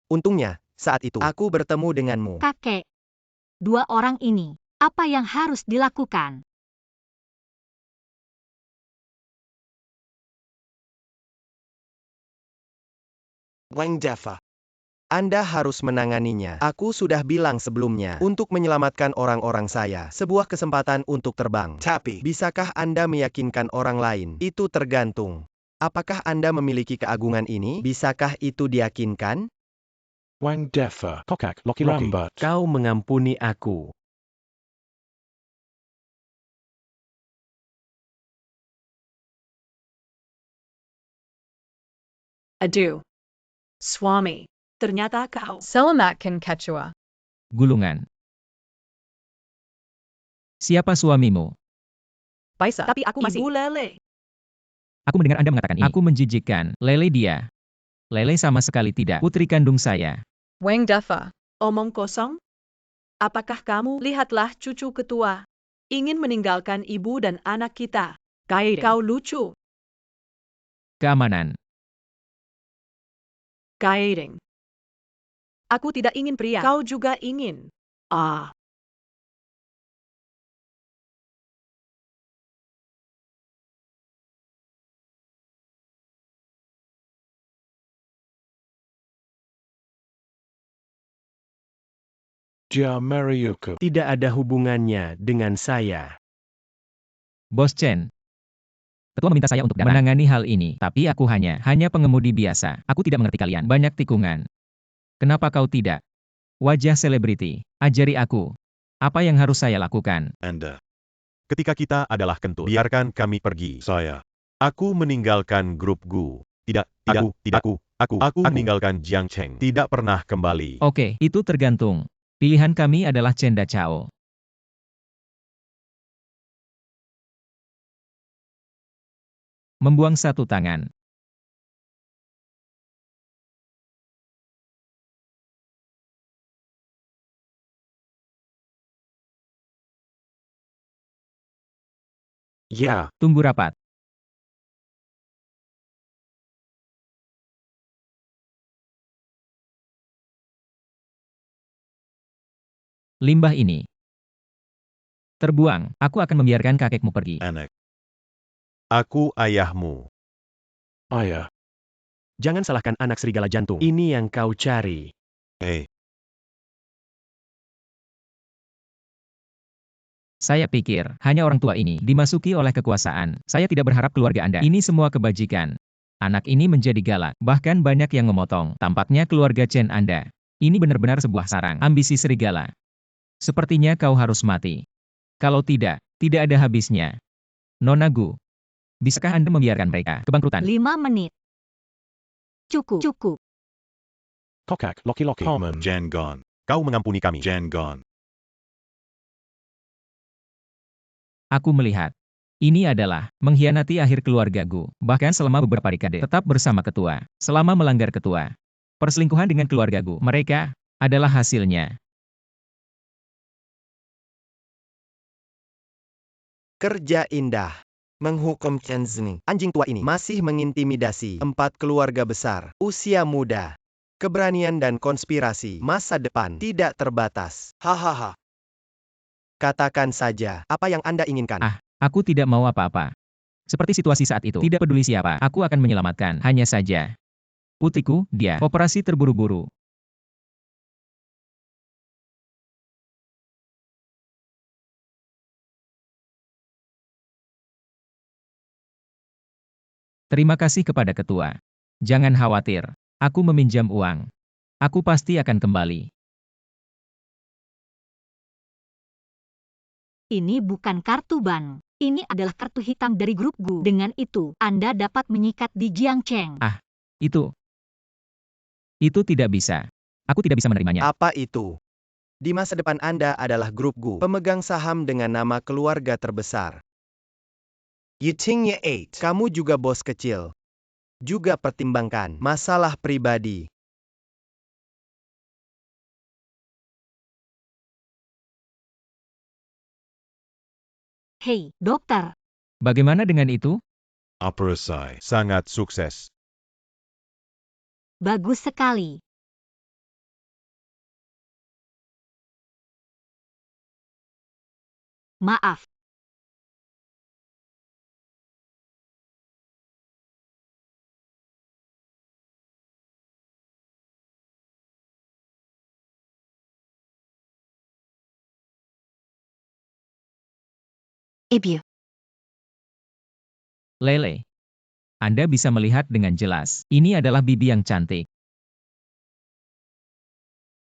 Untungnya, saat itu aku bertemu denganmu. Kakek, 2 orang ini, apa yang harus dilakukan? Wang Deva. Anda harus menanganinya. Aku sudah bilang sebelumnya, untuk menyelamatkan orang-orang saya, sebuah kesempatan untuk terbang. Tapi, bisakah Anda meyakinkan orang lain? Itu tergantung. Apakah Anda memiliki keagungan ini? Bisakah itu diyakinkan? Wang Deva. Kokak. Loki Rambat. Kau mengampuni aku. Aduh. Swami. Ternyata kau. Selamatkan Ketua. Gulungan. Siapa suamimu? Baisa. Tapi aku masih. Ibu Lele. Aku mendengar Anda mengatakan ini. Aku menjijikkan. Lele dia. Lele sama sekali tidak. Putri kandung saya. Wang Deva. Omong kosong? Apakah kamu lihatlah cucu ketua? Ingin meninggalkan ibu dan anak kita. Kau lucu. Keamanan. Guiding. Aku tidak ingin pria. Kau juga ingin. Ah. Jia Mariuku. Tidak ada hubungannya dengan saya. Bos Chen. Ketua meminta saya untuk menangani hal ini, tapi aku hanya pengemudi biasa. Aku tidak mengerti kalian. Banyak tikungan. Kenapa kau tidak? Wajah selebriti. Ajari aku. Apa yang harus saya lakukan? Anda. Ketika kita adalah kentut, biarkan kami pergi. Saya. Aku meninggalkan grup Gu. Tidak, aku meninggalkan Jiang Cheng. Tidak pernah kembali. Oke, itu tergantung. Pilihan kami adalah Chen Da Chao. Membuang satu tangan. Ya. Tunggu rapat. Limbah ini terbuang. Aku akan membiarkan kakekmu pergi. Anak. Aku ayahmu. Ayah. Jangan salahkan anak serigala jantung. Ini yang kau cari. Hey. Saya pikir, hanya orang tua ini dimasuki oleh kekuasaan. Saya tidak berharap keluarga Anda. Ini semua kebajikan. Anak ini menjadi galak, bahkan banyak yang memotong. Tampaknya keluarga Chen Anda. Ini benar-benar sebuah sarang ambisi serigala. Sepertinya kau harus mati. Kalau tidak, tidak ada habisnya. Nona Gu, bisakah Anda membiarkan mereka kebangkrutan? 5 menit. Cukup. Cukup. Kokak, Loki Loki. Common. Jangon. Kau mengampuni kami. Jangon. Aku melihat. Ini adalah mengkhianati akhir keluarga Gu. Bahkan selama beberapa dekade tetap bersama ketua. Selama melanggar ketua. Perselingkuhan dengan keluarga Gu. Mereka adalah hasilnya. Kerja indah. Menghukum Chen Zeng. Anjing tua ini masih mengintimidasi 4 keluarga besar. Usia muda. Keberanian dan konspirasi. Masa depan tidak terbatas. Hahaha. Katakan saja apa yang Anda inginkan. Aku tidak mau apa-apa. Seperti situasi saat itu. Tidak peduli siapa, aku akan menyelamatkan. Hanya saja. Putriku, dia. Operasi terburu-buru. Terima kasih kepada ketua. Jangan khawatir. Aku meminjam uang. Aku pasti akan kembali. Ini bukan kartu bank. Ini adalah kartu hitam dari grup Gu. Dengan itu, Anda dapat menyikat di Jiangcheng. Itu tidak bisa. Aku tidak bisa menerimanya. Apa itu? Di masa depan Anda adalah grup Gu, pemegang saham dengan nama keluarga terbesar. Yitingye 8. Kamu juga bos kecil. Juga pertimbangkan masalah pribadi. Hei, dokter. Bagaimana dengan itu? Operasi sangat sukses. Bagus sekali. Maaf. Ibu. Lele. Anda bisa melihat dengan jelas. Ini adalah bibi yang cantik.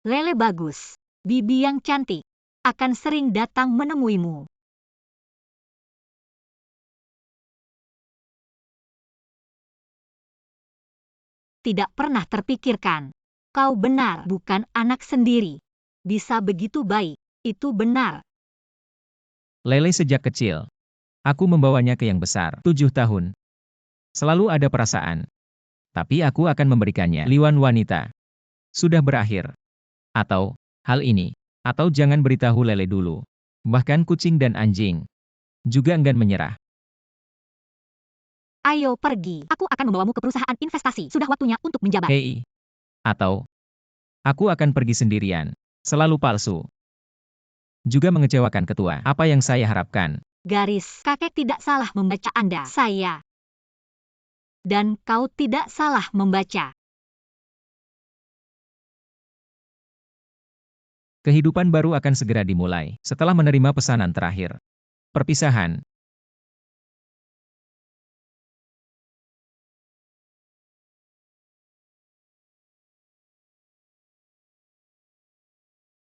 Lele bagus. Bibi yang cantik akan sering datang menemuimu. Tidak pernah terpikirkan. Kau benar bukan anak sendiri. Bisa begitu baik. Itu benar. Lele sejak kecil. Aku membawanya ke yang besar. 7 tahun. Selalu ada perasaan. Tapi aku akan memberikannya liwan wanita. Sudah berakhir. Atau, hal ini. Atau jangan beritahu Lele dulu. Bahkan kucing dan anjing. Juga enggan menyerah. Ayo pergi. Aku akan membawamu ke perusahaan investasi. Sudah waktunya untuk menjabat. Hei. Atau, aku akan pergi sendirian. Selalu palsu. Juga mengecewakan ketua. Apa yang saya harapkan? Garis, kakek tidak salah membaca Anda. Saya. Dan kau tidak salah membaca. Kehidupan baru akan segera dimulai, setelah menerima pesanan terakhir. Perpisahan.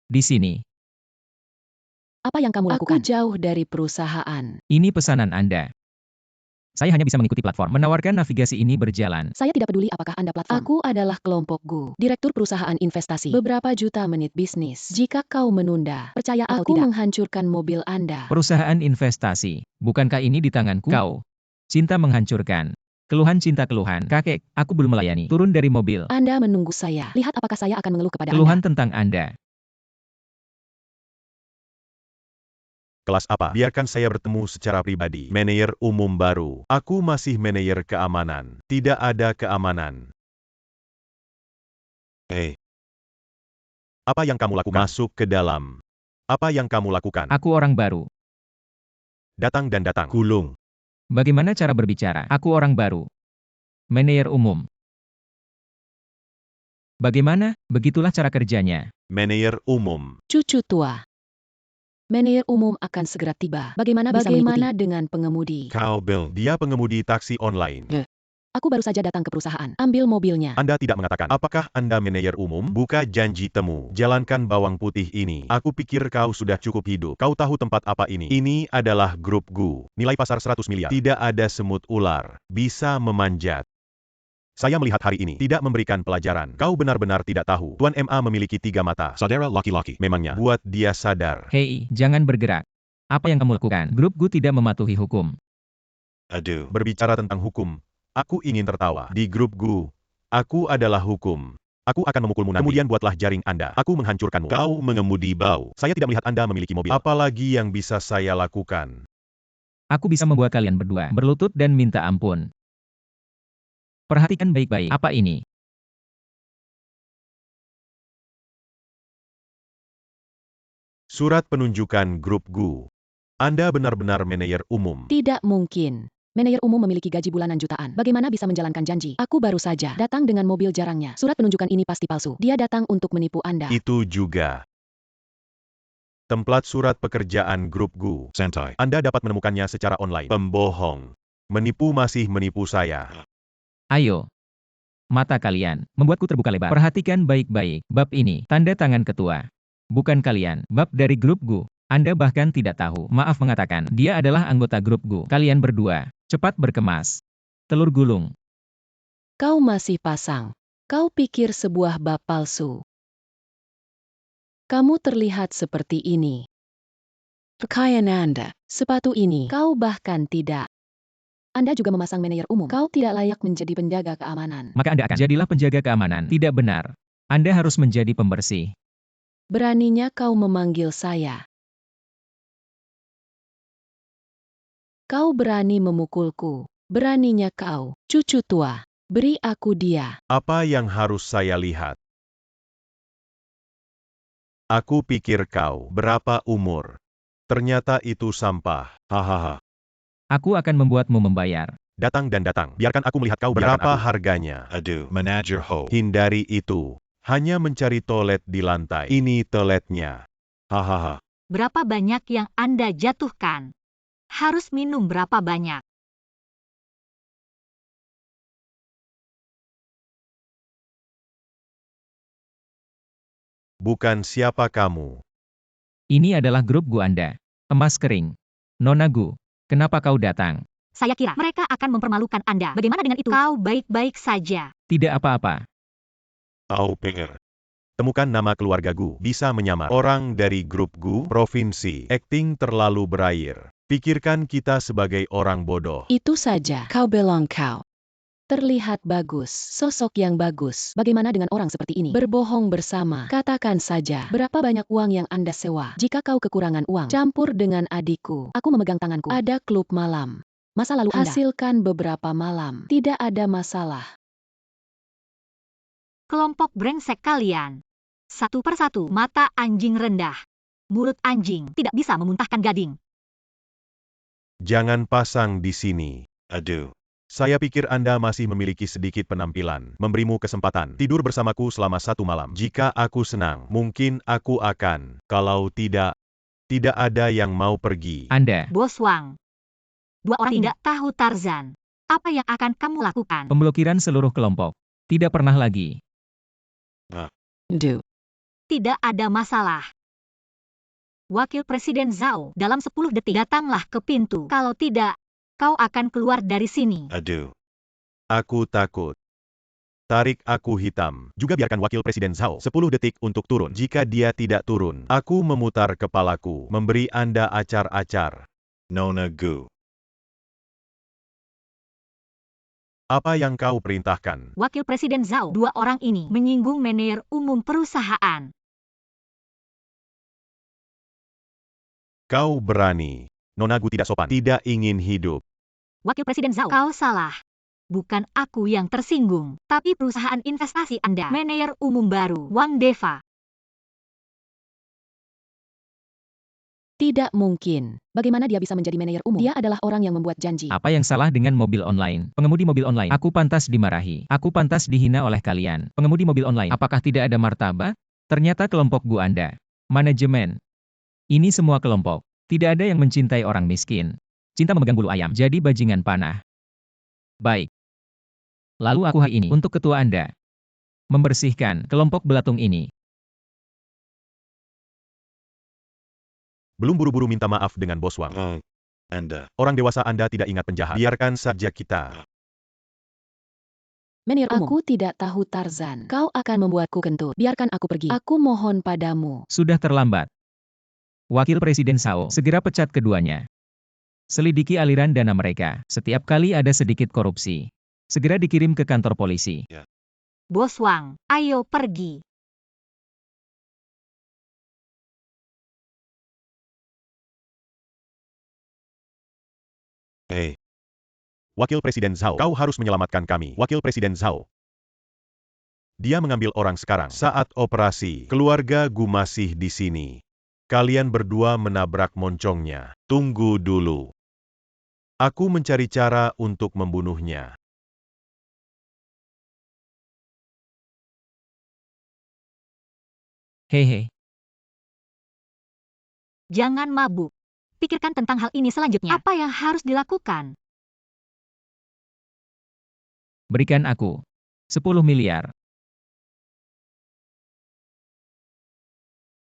Di sini. Apa yang kamu Aku lakukan? jauh dari perusahaan. Ini pesanan Anda. Saya hanya bisa mengikuti platform. Menawarkan navigasi ini berjalan. Saya tidak peduli apakah Anda platform. Aku adalah kelompok Gu, direktur perusahaan investasi. Beberapa juta menit bisnis. Jika kau menunda, percaya atau tidak, menghancurkan mobil Anda. Perusahaan investasi. Bukankah ini di tanganku? Kau. Cinta menghancurkan. Keluhan cinta keluhan. Kakek, aku belum melayani. Turun dari mobil. Anda menunggu saya. Lihat apakah saya akan mengeluh kepada Keluhan Anda. tentang Anda. Kelas apa? Biarkan saya bertemu secara pribadi. Manajer umum baru. Aku masih manajer keamanan. Tidak ada keamanan. Hei. Apa yang kamu lakukan? Masuk ke dalam. Apa yang kamu lakukan? Aku orang baru. Datang dan datang. Gulung. Bagaimana cara berbicara? Aku orang baru. Manajer umum. Bagaimana? Begitulah cara kerjanya. Manajer umum. Cucu tua. Manajer umum akan segera tiba. Bagaimana bisa mengikuti? Dengan pengemudi? Kau Bill. Dia pengemudi taksi online. Aku baru saja datang ke perusahaan. Ambil mobilnya. Anda tidak mengatakan, apakah Anda manajer umum? Buka janji temu. Jalankan bawang putih ini. Aku pikir kau sudah cukup hidup. Kau tahu tempat apa ini? Ini adalah grup GU. Nilai pasar 100 miliar. Tidak ada semut ular. Bisa memanjat. Saya melihat hari ini tidak memberikan pelajaran. Kau benar-benar tidak tahu. Tuan MA memiliki 3 mata. Saudara laki-laki. Memangnya, buat dia sadar. Hei, jangan bergerak. Apa yang kamu lakukan? Grup GU tidak mematuhi hukum. Aduh. Berbicara tentang hukum, aku ingin tertawa. Di grup GU, aku adalah hukum. Aku akan memukulmu nanti. Kemudian buatlah jaring Anda. Aku menghancurkanmu. Kau mengemudi bau. Saya tidak melihat Anda memiliki mobil. Apalagi yang bisa saya lakukan? Aku bisa membuat kalian berdua berlutut dan minta ampun. Perhatikan baik-baik. Apa ini? Surat penunjukan grup GU. Anda benar-benar manajer umum. Tidak mungkin. Manajer umum memiliki gaji bulanan jutaan. Bagaimana bisa menjalankan janji? Aku baru saja datang dengan mobil jarangnya. Surat penunjukan ini pasti palsu. Dia datang untuk menipu Anda. Itu juga. Templat surat pekerjaan grup GU. Santai. Anda dapat menemukannya secara online. Pembohong. Menipu masih menipu saya. Ayo. Mata kalian membuatku terbuka lebar. Perhatikan baik-baik. Bab ini, tanda tangan ketua. Bukan kalian. Bab dari grup GU. Anda bahkan tidak tahu. Maaf mengatakan, dia adalah anggota grup GU. Kalian berdua, cepat berkemas. Telur gulung. Kau masih pasang. Kau pikir sebuah bab palsu. Kamu terlihat seperti ini. Pakaian Anda, sepatu ini, kau bahkan tidak. Anda juga memasang manajer umum. Kau tidak layak menjadi penjaga keamanan. Maka Anda akan jadilah penjaga keamanan. Tidak benar. Anda harus menjadi pembersih. Beraninya kau memanggil saya. Kau berani memukulku. Beraninya kau, cucu tua. Beri aku dia. Apa yang harus saya lihat? Aku pikir kau berapa umur. Ternyata itu sampah. Hahaha. Aku akan membuatmu membayar. Datang dan datang. Biarkan aku melihat kau. Berapa harganya? Aduh. Manager ho. Hindari itu. Hanya mencari toilet di lantai. Ini toiletnya. Hahaha. Berapa banyak yang Anda jatuhkan? Harus minum berapa banyak? Bukan siapa kamu. Ini adalah grup GU Anda. Emas kering. Nona GU, kenapa kau datang? Saya kira mereka akan mempermalukan Anda. Bagaimana dengan itu? Kau baik-baik saja. Tidak apa-apa. Tahu pikir. Temukan nama keluarga GU. Bisa menyamar. Orang dari grup GU, provinsi. Acting terlalu berair. Pikirkan kita sebagai orang bodoh. Itu saja. Kau belong kau. Terlihat bagus, sosok yang bagus. Bagaimana dengan orang seperti ini? Berbohong bersama. Katakan saja, berapa banyak uang yang Anda sewa? Jika kau kekurangan uang, campur dengan adikku. Aku memegang tanganku. Ada klub malam. Masa lalu Anda? Hasilkan beberapa malam. Tidak ada masalah. Kelompok brengsek kalian. Satu persatu, mata anjing rendah. Mulut anjing tidak bisa memuntahkan gading. Jangan pasang di sini. Aduh. Saya pikir Anda masih memiliki sedikit penampilan. Memberimu kesempatan tidur bersamaku selama 1 malam. Jika aku senang, mungkin aku akan. Kalau tidak, tidak ada yang mau pergi. Anda, Bos Wang. 2 orang tidak tahu Tarzan. Apa yang akan kamu lakukan? pemblokiran seluruh kelompok. Tidak pernah lagi. Do. Tidak ada masalah. Wakil Presiden Zhao, dalam 10 detik datanglah ke pintu. Kalau tidak, kau akan keluar dari sini. Aduh. Aku takut. Tarik aku hitam. Juga biarkan Wakil Presiden Zhao 10 detik untuk turun. Jika dia tidak turun, aku memutar kepalaku, memberi Anda acar-acar. Nona GU. Apa yang kau perintahkan? Wakil Presiden Zhao, 2 orang ini menyinggung manajer umum perusahaan. Kau berani. Nona GU tidak sopan. Tidak ingin hidup. Wakil Presiden Zhao, kau salah. Bukan aku yang tersinggung, tapi perusahaan investasi Anda. Manajer umum baru, Wang Deva. Tidak mungkin. Bagaimana dia bisa menjadi manajer umum? Dia adalah orang yang membuat janji. Apa yang salah dengan mobil online? Pengemudi mobil online. Aku pantas dimarahi. Aku pantas dihina oleh kalian. Pengemudi mobil online. Apakah tidak ada martabat? Ternyata kelompok GU Anda. Manajemen. Ini semua kelompok. Tidak ada yang mencintai orang miskin. Cinta memegang bulu ayam. Jadi bajingan panah. Baik. Lalu aku hari ini untuk ketua Anda. Membersihkan kelompok belatung ini. Belum buru-buru minta maaf dengan Bos Wang. Anda. Orang dewasa Anda tidak ingat penjahat. Biarkan saja kita. Menir umum. Aku tidak tahu Tarzan. Kau akan membuatku kentut. Biarkan aku pergi. Aku mohon padamu. Sudah terlambat. Wakil Presiden Sao segera pecat keduanya. Selidiki aliran dana mereka. Setiap kali ada sedikit korupsi, segera dikirim ke kantor polisi. Bos Wang, ayo pergi. Hei. Wakil Presiden Zhao, kau harus menyelamatkan kami. Wakil Presiden Zhao. Dia mengambil orang sekarang. Saat operasi, keluarga Gu masih di sini. Kalian berdua menabrak moncongnya. Tunggu dulu. Aku mencari cara untuk membunuhnya. Hehe. Jangan mabuk. Pikirkan tentang hal ini selanjutnya. Apa yang harus dilakukan? Berikan aku 10 miliar.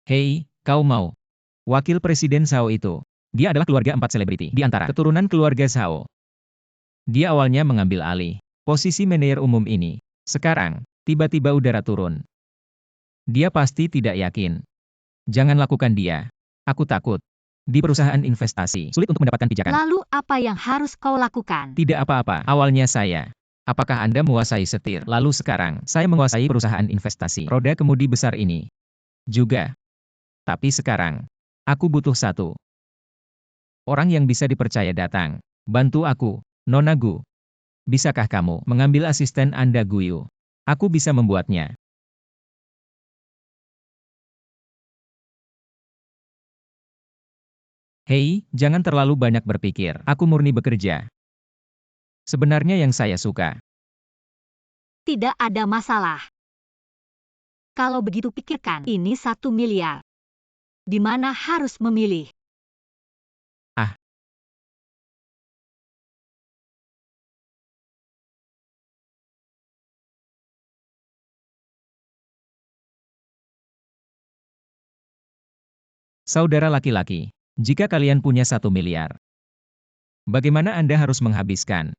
Hei, kau mau? Wakil Presiden Sao itu. Dia adalah keluarga 4 selebriti. Di antara keturunan keluarga Sao. Dia awalnya mengambil alih posisi manajer umum ini. Sekarang, tiba-tiba udara turun. Dia pasti tidak yakin. Jangan lakukan dia. Aku takut. Di perusahaan investasi, sulit untuk mendapatkan pijakan. Lalu apa yang harus kau lakukan? Tidak apa-apa. Awalnya saya. Apakah Anda menguasai setir? Lalu sekarang, saya menguasai perusahaan investasi. Roda kemudi besar ini. Juga. Tapi sekarang, aku butuh satu orang yang bisa dipercaya datang. Bantu aku, Nona Gu. Bisakah kamu mengambil asisten Anda Guyu? Aku bisa membuatnya. Hei, jangan terlalu banyak berpikir. Aku murni bekerja. Sebenarnya yang saya suka. Tidak ada masalah. Kalau begitu pikirkan, ini 1 miliar. Di mana harus memilih? Ah. Saudara laki-laki, jika kalian punya 1 miliar, bagaimana Anda harus menghabiskan?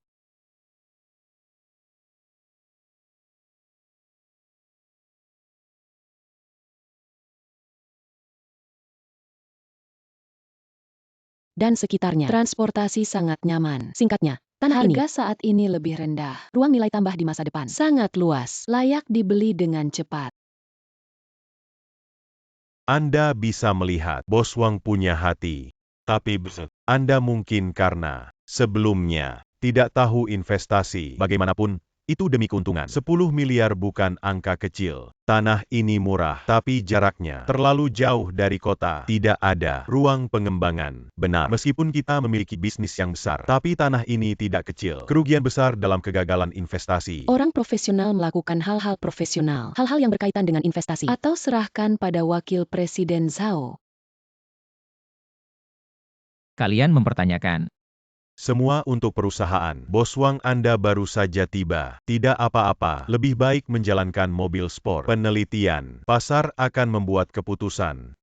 Dan sekitarnya. Transportasi sangat nyaman. Singkatnya, tanah harga saat ini lebih rendah. Ruang nilai tambah di masa depan sangat luas. Layak dibeli dengan cepat. Anda bisa melihat Bos Wang punya hati. Tapi Anda mungkin karena sebelumnya tidak tahu investasi. Bagaimanapun, itu demi keuntungan. 10 miliar bukan angka kecil. Tanah ini murah, tapi jaraknya terlalu jauh dari kota. Tidak ada ruang pengembangan. Benar, meskipun kita memiliki bisnis yang besar, tapi tanah ini tidak kecil. Kerugian besar dalam kegagalan investasi. Orang profesional melakukan hal-hal profesional. Hal-hal yang berkaitan dengan investasi. Atau serahkan pada Wakil Presiden Zhao. Kalian mempertanyakan. Semua untuk perusahaan. Bos Wang Anda baru saja tiba. Tidak apa-apa. Lebih baik menjalankan mobil sport. Penelitian. Pasar akan membuat keputusan.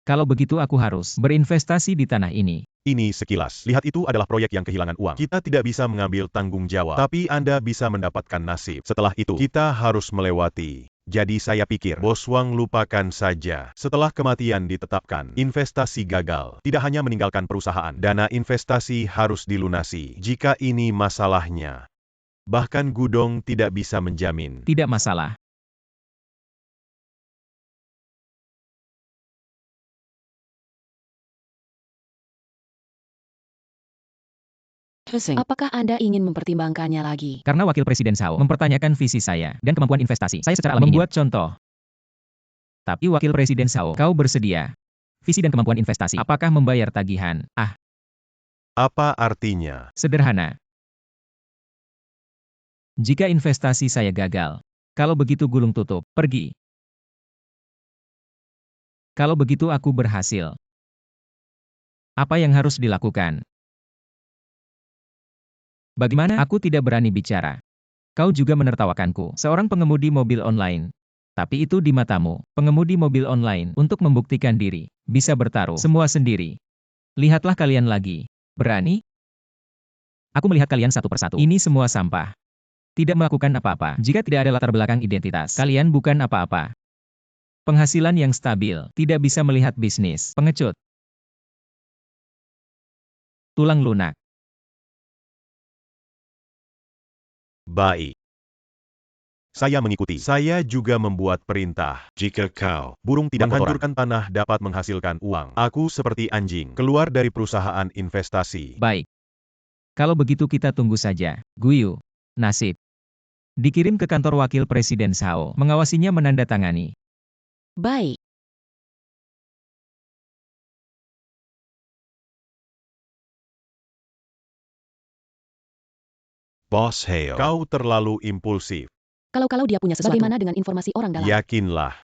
Kalau begitu aku harus berinvestasi di tanah ini. Ini sekilas. Lihat, itu adalah proyek yang kehilangan uang. Kita tidak bisa mengambil tanggung jawab. Tapi Anda bisa mendapatkan nasib. Setelah itu, kita harus melewati. Jadi saya pikir, Bos Wang lupakan saja. Setelah kematian ditetapkan, investasi gagal. Tidak hanya meninggalkan perusahaan, dana investasi harus dilunasi. Jika ini masalahnya, bahkan Gudong tidak bisa menjamin. Tidak masalah. Apakah Anda ingin mempertimbangkannya lagi? Karena Wakil Presiden Sao mempertanyakan visi saya dan kemampuan investasi, saya secara alami membuat contoh. Tapi Wakil Presiden Sao, kau bersedia? Visi dan kemampuan investasi, apakah membayar tagihan? Ah, Apa artinya? sederhana. Jika investasi saya gagal, kalau begitu gulung tutup, pergi. Kalau begitu aku berhasil. Apa yang harus dilakukan? Bagaimana? Aku tidak berani bicara. Kau juga menertawakanku, seorang pengemudi mobil online. Tapi itu di matamu, pengemudi mobil online, untuk membuktikan diri, bisa bertaruh, semua sendiri. Lihatlah kalian lagi. Berani? Aku melihat kalian satu persatu. Ini semua sampah. Tidak melakukan apa-apa. Jika tidak ada latar belakang identitas, kalian bukan apa-apa. Penghasilan yang stabil, tidak bisa melihat bisnis, pengecut. Tulang lunak. Baik. Saya mengikuti. Saya juga membuat perintah. Jika kau, burung tidak menghancurkan tanah dapat menghasilkan uang. Aku seperti anjing, keluar dari perusahaan investasi. Baik. Kalau begitu kita tunggu saja. Guyu. Nasib. Dikirim ke kantor wakil presiden Sao, mengawasinya menandatangani. Baik. Bos Heo, kau terlalu impulsif. Kalau dia punya sesuatu, bagaimana dengan informasi orang dalam? Yakinlah.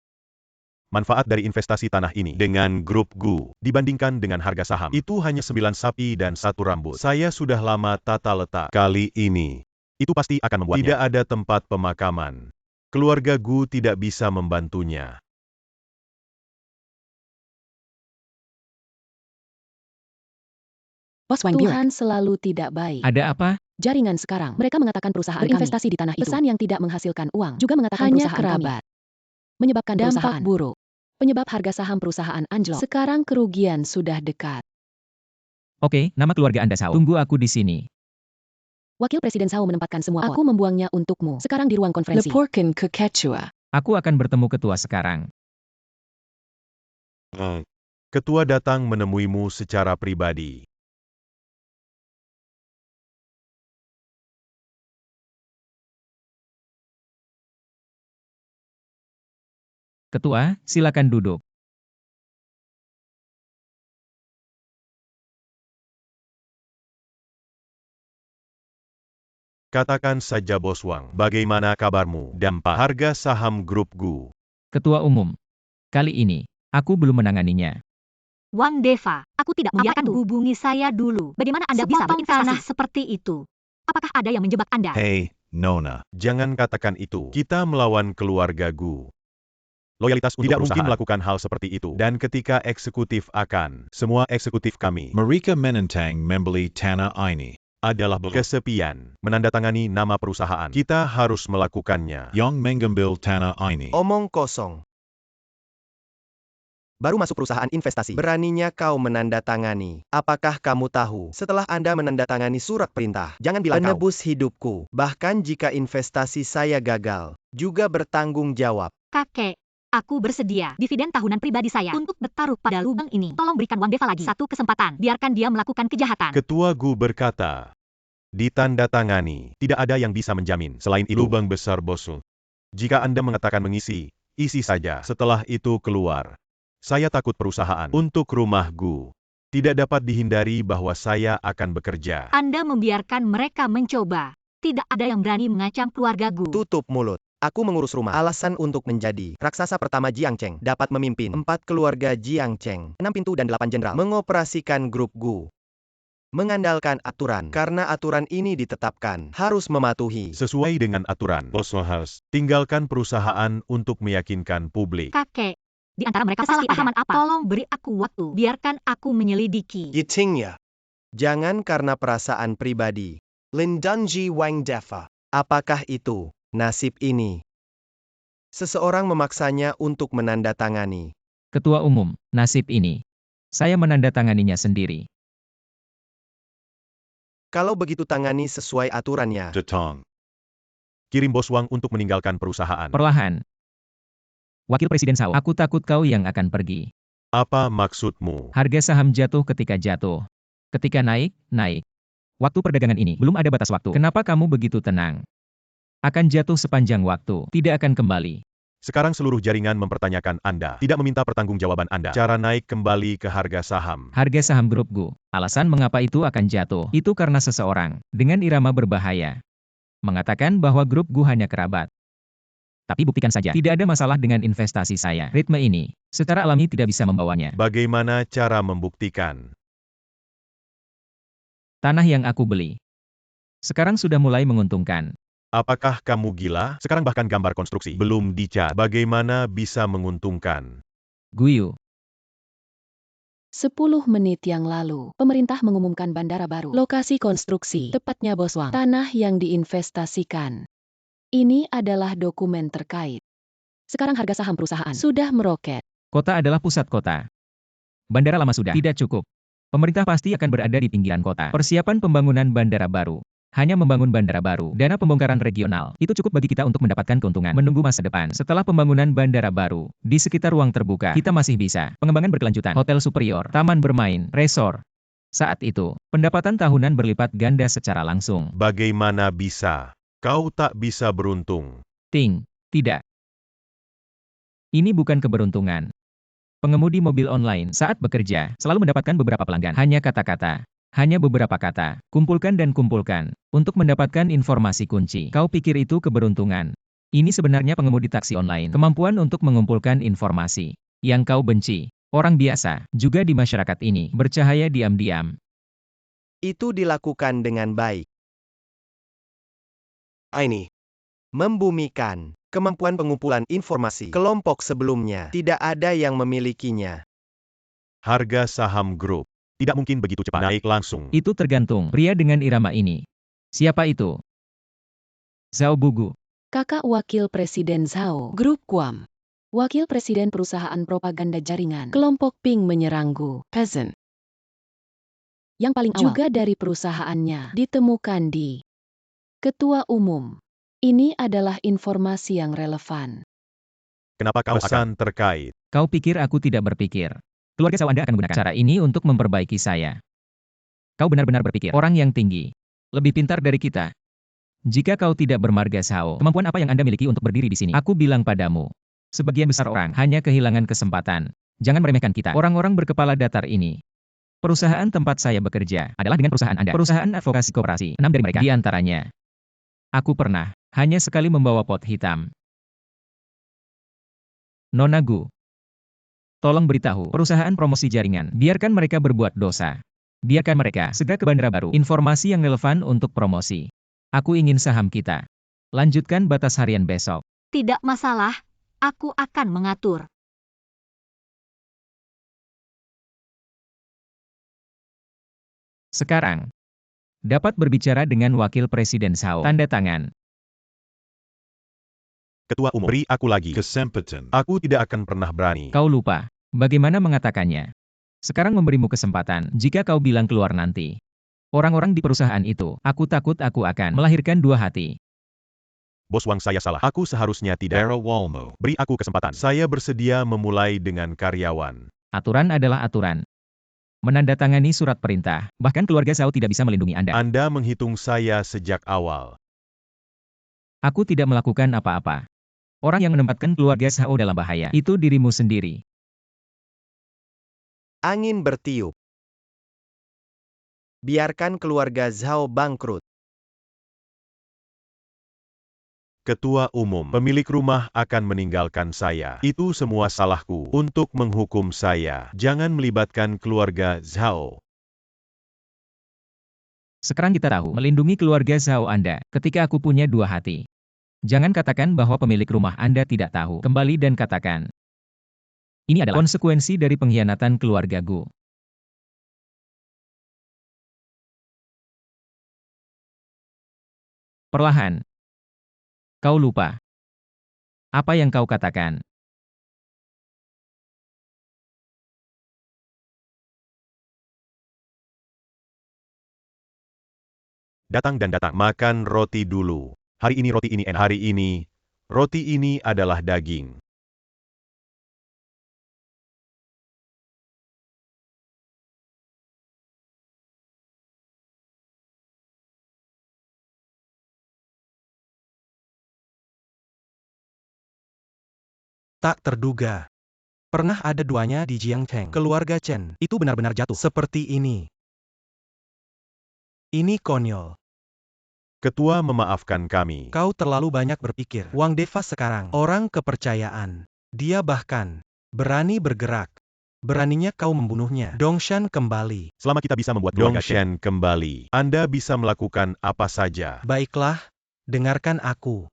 Manfaat dari investasi tanah ini dengan grup GU dibandingkan dengan harga saham itu hanya 9 sapi dan 1 rambut. Saya sudah lama tata letak. Kali ini, itu pasti akan membuatnya. Tidak ada tempat pemakaman. Keluarga GU tidak bisa membantunya. Bos Wang Tuhan selalu tidak baik. Ada apa? Jaringan sekarang. Mereka mengatakan perusahaan berinvestasi di tanah itu. Pesan yang tidak menghasilkan uang. Juga mengatakan hanya perusahaan kerabat. Menyebabkan dampak buruk. Penyebab harga saham perusahaan anjlok. Sekarang kerugian sudah dekat. Oke, nama keluarga Anda Sao. Tunggu aku di sini. Wakil Presiden Sao menempatkan semua pot. Aku membuangnya untukmu. Sekarang di ruang konferensi. Leporkan ke Quechua. Aku akan bertemu ketua sekarang. Ketua datang menemuimu secara pribadi. Ketua, silakan duduk. Katakan saja Bos Wang, bagaimana kabarmu? Dampak harga saham grup GU. Ketua Umum. Kali ini, aku belum menanganinya. Wang Deva, aku tidak membiarkan hubungi saya dulu. Bagaimana Anda bisa berinvestasi tanah seperti itu? Apakah ada yang menjebak Anda? Hei, Nona, jangan katakan itu. Kita melawan keluarga GU. Loyalitas untuk tidak mungkin melakukan hal seperti itu. Dan ketika eksekutif akan, semua eksekutif kami, Mereka menentang membeli tanah ini. adalah kesepian, menandatangani nama perusahaan. Kita harus melakukannya. Yang mengambil tanah ini. Omong kosong. Baru masuk perusahaan investasi. Beraninya kau menandatangani. Apakah kamu tahu, setelah Anda menandatangani surat perintah, jangan bilang penebus hidupku. Bahkan jika investasi saya gagal, juga bertanggung jawab. Kakek, aku bersedia. Dividen tahunan pribadi saya untuk bertaruh pada lubang ini. Tolong berikan Wang Deva lagi satu kesempatan. Biarkan dia melakukan kejahatan. Ketua GU berkata, ditandatangani, tidak ada yang bisa menjamin. Selain itu, lubang besar Bosul. Jika Anda mengatakan mengisi, isi saja. Setelah itu keluar. Saya takut perusahaan untuk rumah GU. Tidak dapat dihindari bahwa saya akan bekerja. Anda membiarkan mereka mencoba. Tidak ada yang berani mengancam keluarga GU. Tutup mulut. Aku mengurus rumah. Alasan untuk menjadi raksasa pertama Jiang Cheng. Dapat memimpin 4 keluarga Jiang Cheng, 6 pintu dan 8 jenderal. Mengoperasikan grup GU. Mengandalkan aturan. Karena aturan ini ditetapkan, harus mematuhi. Sesuai dengan aturan, Bos Wahas, tinggalkan perusahaan untuk meyakinkan publik. Kakek, di antara mereka kesalahpahaman apa? Tolong beri aku waktu. Biarkan aku menyelidiki. Yitingnya. Jangan karena perasaan pribadi. Lindunji Wang Deva. Apakah itu nasib ini? Seseorang memaksanya untuk menandatangani. Ketua Umum, nasib ini. Saya menandatanganinya sendiri. Kalau begitu tangani sesuai aturannya. Detong. Kirim Bos Wang untuk meninggalkan perusahaan. Perlahan. Wakil Presiden Sao, aku takut kau yang akan pergi. Apa maksudmu? Harga saham jatuh ketika jatuh. Ketika naik, naik. Waktu perdagangan ini, belum ada batas waktu. Kenapa kamu begitu tenang? Akan jatuh sepanjang waktu, tidak akan kembali. Sekarang seluruh jaringan mempertanyakan Anda, tidak meminta pertanggungjawaban Anda. Cara naik kembali ke harga saham. Harga saham grup GU. Alasan mengapa itu akan jatuh, itu karena seseorang, dengan irama berbahaya, mengatakan bahwa grup GU hanya kerabat. Tapi buktikan saja, tidak ada masalah dengan investasi saya. Ritme ini, secara alami tidak bisa membawanya. Bagaimana cara membuktikan? Tanah yang aku beli. Sekarang sudah mulai menguntungkan. Apakah kamu gila? Sekarang bahkan gambar konstruksi belum dicat. Bagaimana bisa menguntungkan? Guyu. 10 menit yang lalu, pemerintah mengumumkan bandara baru. Lokasi konstruksi, tepatnya Boswang, tanah yang diinvestasikan. Ini adalah dokumen terkait. Sekarang harga saham perusahaan sudah meroket. Kota adalah pusat kota. Bandara lama sudah tidak cukup. Pemerintah pasti akan berada di pinggiran kota. Persiapan pembangunan bandara baru. Hanya membangun bandara baru, dana pembongkaran regional, itu cukup bagi kita untuk mendapatkan keuntungan. Menunggu masa depan. Setelah pembangunan bandara baru, di sekitar ruang terbuka, kita masih bisa. Pengembangan berkelanjutan, hotel superior, taman bermain, resor. Saat itu, pendapatan tahunan berlipat ganda secara langsung. Bagaimana bisa? Kau tak bisa beruntung. Ting, tidak. Ini bukan keberuntungan. Pengemudi mobil online saat bekerja, selalu mendapatkan beberapa pelanggan. Hanya kata-kata. Hanya beberapa kata, kumpulkan dan kumpulkan, untuk mendapatkan informasi kunci. Kau pikir itu keberuntungan? Ini sebenarnya pengemudi taksi online, kemampuan untuk mengumpulkan informasi. Yang kau benci, orang biasa, juga di masyarakat ini, bercahaya diam-diam. Itu dilakukan dengan baik. Ini membumikan kemampuan pengumpulan informasi. Kelompok sebelumnya tidak ada yang memilikinya. Harga saham grup tidak mungkin begitu cepat naik langsung. Itu tergantung pria dengan irama ini. Siapa itu? Zhao Bugu. Kakak Wakil Presiden Zhao, Grup Guam. Wakil Presiden Perusahaan Propaganda Jaringan, kelompok Ping menyerang Gu Peasant. Yang paling awal juga dari perusahaannya ditemukan di Ketua Umum. Ini adalah informasi yang relevan. Kenapa kau pesan terkait? Kau pikir aku tidak berpikir? Keluarga Zhao Anda akan menggunakan cara ini untuk memperbaiki saya. Kau benar-benar berpikir, orang yang tinggi, lebih pintar dari kita. Jika kau tidak bermarga Zhao, kemampuan apa yang Anda miliki untuk berdiri di sini? Aku bilang padamu, sebagian besar orang hanya kehilangan kesempatan. Jangan meremehkan kita, orang-orang berkepala datar ini. Perusahaan tempat saya bekerja adalah dengan perusahaan Anda. Perusahaan advokasi koperasi, 6 dari mereka. Di antaranya, aku pernah hanya sekali membawa pot hitam. Nona Gu. Tolong beritahu perusahaan promosi jaringan, biarkan mereka berbuat dosa. Biarkan mereka segera ke bandara baru. Informasi yang relevan untuk promosi. Aku ingin saham kita. Lanjutkan batas harian besok. Tidak masalah, aku akan mengatur. Sekarang, dapat berbicara dengan Wakil Presiden Zhao. Tanda tangan. Ketua Umum, beri aku lagi Kesempatan. Aku tidak akan pernah berani. Kau lupa. Bagaimana mengatakannya? Sekarang memberimu kesempatan, jika kau bilang keluar nanti. Orang-orang di perusahaan itu, aku takut aku akan melahirkan dua hati. Bos Wang, saya salah. Aku seharusnya tidak. Dara Walmo. Beri aku kesempatan. Saya bersedia memulai dengan karyawan. Aturan adalah aturan. Menandatangani surat perintah, bahkan keluarga Zhao tidak bisa melindungi Anda. Anda menghitung saya sejak awal. Aku tidak melakukan apa-apa. Orang yang menempatkan keluarga Zhao dalam bahaya, itu dirimu sendiri. Angin bertiup. Biarkan keluarga Zhao bangkrut. Ketua Umum, pemilik rumah akan meninggalkan saya. Itu semua salahku. Untuk menghukum saya, jangan melibatkan keluarga Zhao. Sekarang kita tahu melindungi keluarga Zhao Anda ketika aku punya dua hati. Jangan katakan bahwa pemilik rumah Anda tidak tahu. Kembali dan katakan. Ini adalah konsekuensi dari pengkhianatan keluarga Gu. Perlahan. Kau lupa. Apa yang kau katakan? Datang dan datang. Makan roti dulu. Hari ini roti ini enak. Hari ini, roti ini adalah daging. Tak terduga. Pernah ada duanya di Jiangcheng. Keluarga Chen itu benar-benar jatuh seperti ini. Ini konyol. Ketua, memaafkan kami. Kau terlalu banyak berpikir. Wang Deva sekarang orang kepercayaan. Dia bahkan berani bergerak. Beraninya kau membunuhnya. Dongshan kembali. Selama kita bisa membuat keluarga Chen kembali, Anda bisa melakukan apa saja. Baiklah, Dengarkan aku.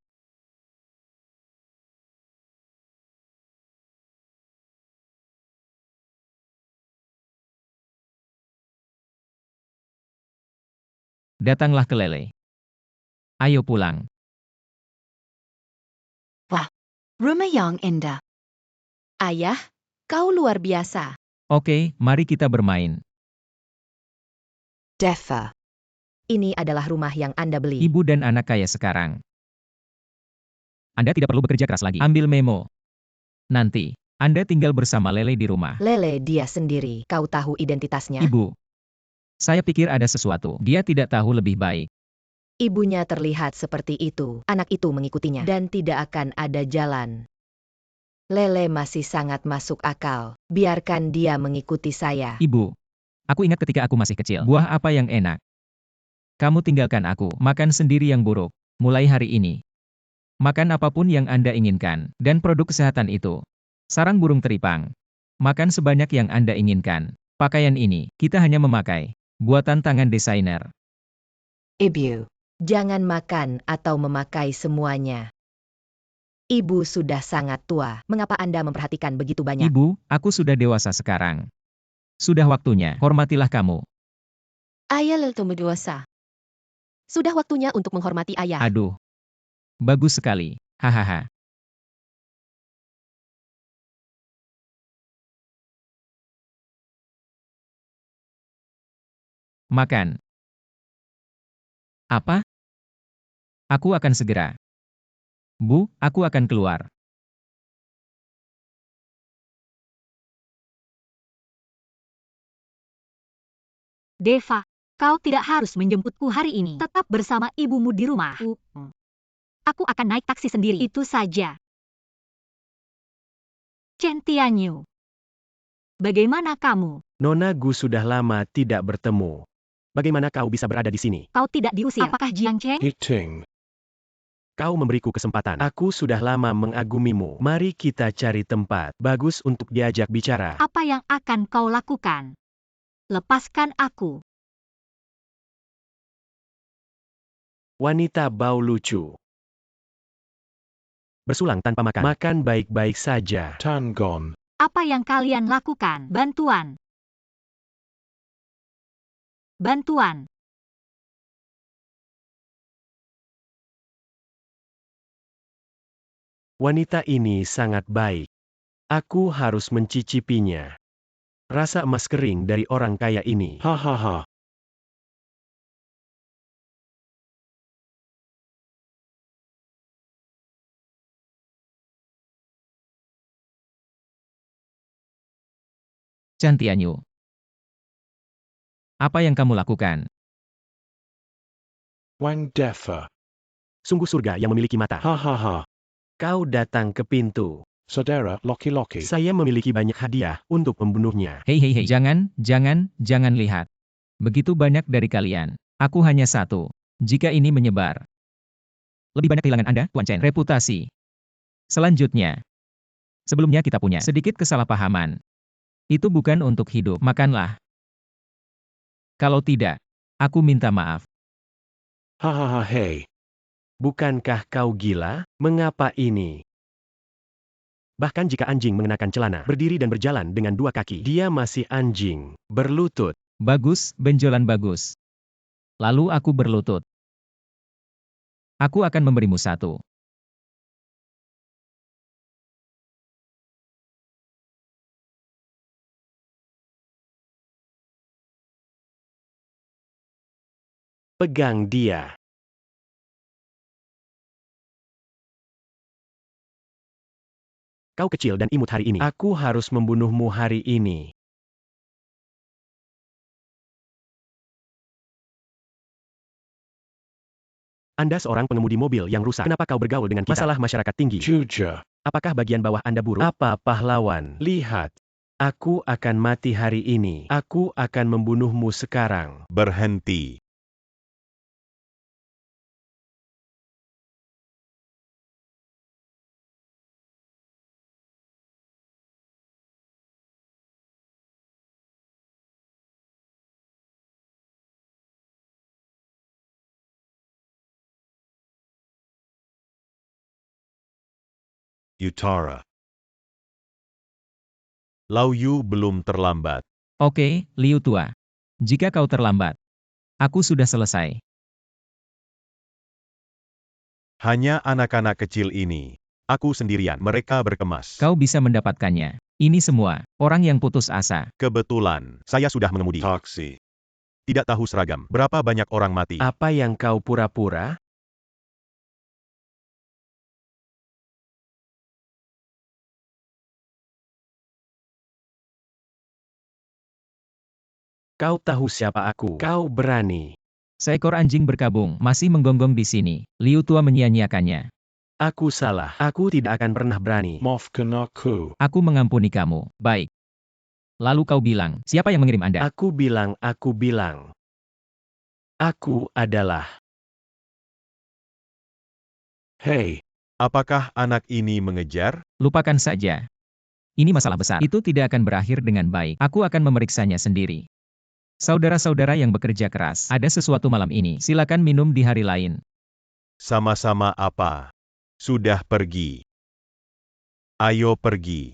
Datanglah ke Lele. Ayo pulang. Rumah yang indah. Ayah, kau luar biasa. Oke, mari kita bermain. Defa. Ini adalah rumah yang Anda beli. Ibu dan anak kaya sekarang. Anda tidak perlu bekerja keras lagi. Ambil memo. Nanti, Anda tinggal bersama Lele di rumah. Lele dia sendiri. Kau tahu identitasnya? Ibu. Saya pikir ada sesuatu. Dia tidak tahu lebih baik. Ibunya terlihat seperti itu. Anak itu mengikutinya. Dan tidak akan ada jalan. Lele masih sangat masuk akal. Biarkan dia mengikuti saya. Ibu. Aku ingat ketika aku masih kecil. Buah apa yang enak? Kamu tinggalkan aku. Makan sendiri yang buruk. Mulai hari ini. Makan apapun yang Anda inginkan. Dan produk kesehatan itu. Sarang burung teripang. Makan sebanyak yang Anda inginkan. Pakaian ini, kita hanya memakai. Buatan tangan desainer. Ibu. Jangan makan atau memakai semuanya. Ibu sudah sangat tua. Mengapa Anda memperhatikan begitu banyak? Ibu, aku sudah dewasa sekarang. Sudah waktunya, hormatilah kamu. Ayah Lel dewasa. Sudah waktunya untuk menghormati ayah. Aduh. Bagus sekali. Hahaha. Makan. Apa? Aku akan segera. Bu, aku akan keluar. Deva, kau tidak harus menjemputku hari ini. Tetap bersama ibumu di rumah. Aku akan naik taksi sendiri. Itu saja. Centianyu. Bagaimana kamu? Nona Gu sudah lama tidak bertemu. Bagaimana kau bisa berada di sini? Kau tidak diusir. Apakah Jiang Cheng? Eating. Kau memberiku kesempatan. Aku sudah lama mengagumimu. Mari kita cari tempat bagus untuk diajak bicara. Apa yang akan kau lakukan? Lepaskan aku. Wanita bau lucu. Bersulang tanpa makan. Makan baik-baik saja. Tangon. Apa yang kalian lakukan? Bantuan. Bantuan. Wanita ini sangat baik. Aku harus mencicipinya. Rasa emas kering dari orang kaya ini. Hahaha. Cantianyu. Apa yang kamu lakukan? Wang Defa. Sungguh surga yang memiliki mata. Hahaha. Kau datang ke pintu. Saudara Loki-Loki. Saya memiliki banyak hadiah untuk membunuhnya. Hei hei hei, jangan lihat. Begitu banyak dari kalian. Aku hanya satu. Jika ini menyebar. Lebih banyak kehilangan Anda, Tuan Chen. Reputasi. Selanjutnya. Sebelumnya kita punya sedikit kesalahpahaman. Itu bukan untuk hidup. Makanlah. Kalau tidak, aku minta maaf. Hahaha hei. Bukankah kau gila? Mengapa ini? Bahkan jika anjing mengenakan celana, berdiri dan berjalan dengan dua kaki, dia masih anjing. Berlutut. Bagus, benjolan bagus. Lalu aku berlutut. Aku akan memberimu satu. Pegang dia. Kau kecil dan imut hari ini. Aku harus membunuhmu hari ini. Anda seorang pengemudi mobil yang rusak. Kenapa kau bergaul dengan kita? Masalah masyarakat tinggi. Juja. Apakah bagian bawah Anda buruk? Apa pahlawan? Lihat. Aku akan mati hari ini. Aku akan membunuhmu sekarang. Berhenti. Utara. Lao Yu belum terlambat. Oke, Liu Tua. Jika kau terlambat, aku sudah selesai. Hanya anak-anak kecil ini. Aku sendirian, mereka berkemas. Kau bisa mendapatkannya. Ini semua, orang yang putus asa. Kebetulan, saya sudah mengemudi taksi. Tidak tahu seragam, berapa banyak orang mati. Apa yang kau pura-pura? Kau tahu siapa aku? Kau berani. Seekor anjing berkabung, masih menggonggong di sini. Liu Tua menyia-nyiakannya. Aku salah. Aku tidak akan pernah berani. Maafkan aku. Aku mengampuni kamu. Baik. Lalu kau bilang, siapa yang mengirim Anda? Aku bilang. Aku adalah. Hey, Apakah anak ini mengejar? Lupakan saja. Ini masalah besar. Itu tidak akan berakhir dengan baik. Aku akan memeriksanya sendiri. Saudara-saudara yang bekerja keras, ada sesuatu malam ini. Silakan minum di hari lain. Sama-sama apa? Sudah pergi. Ayo pergi.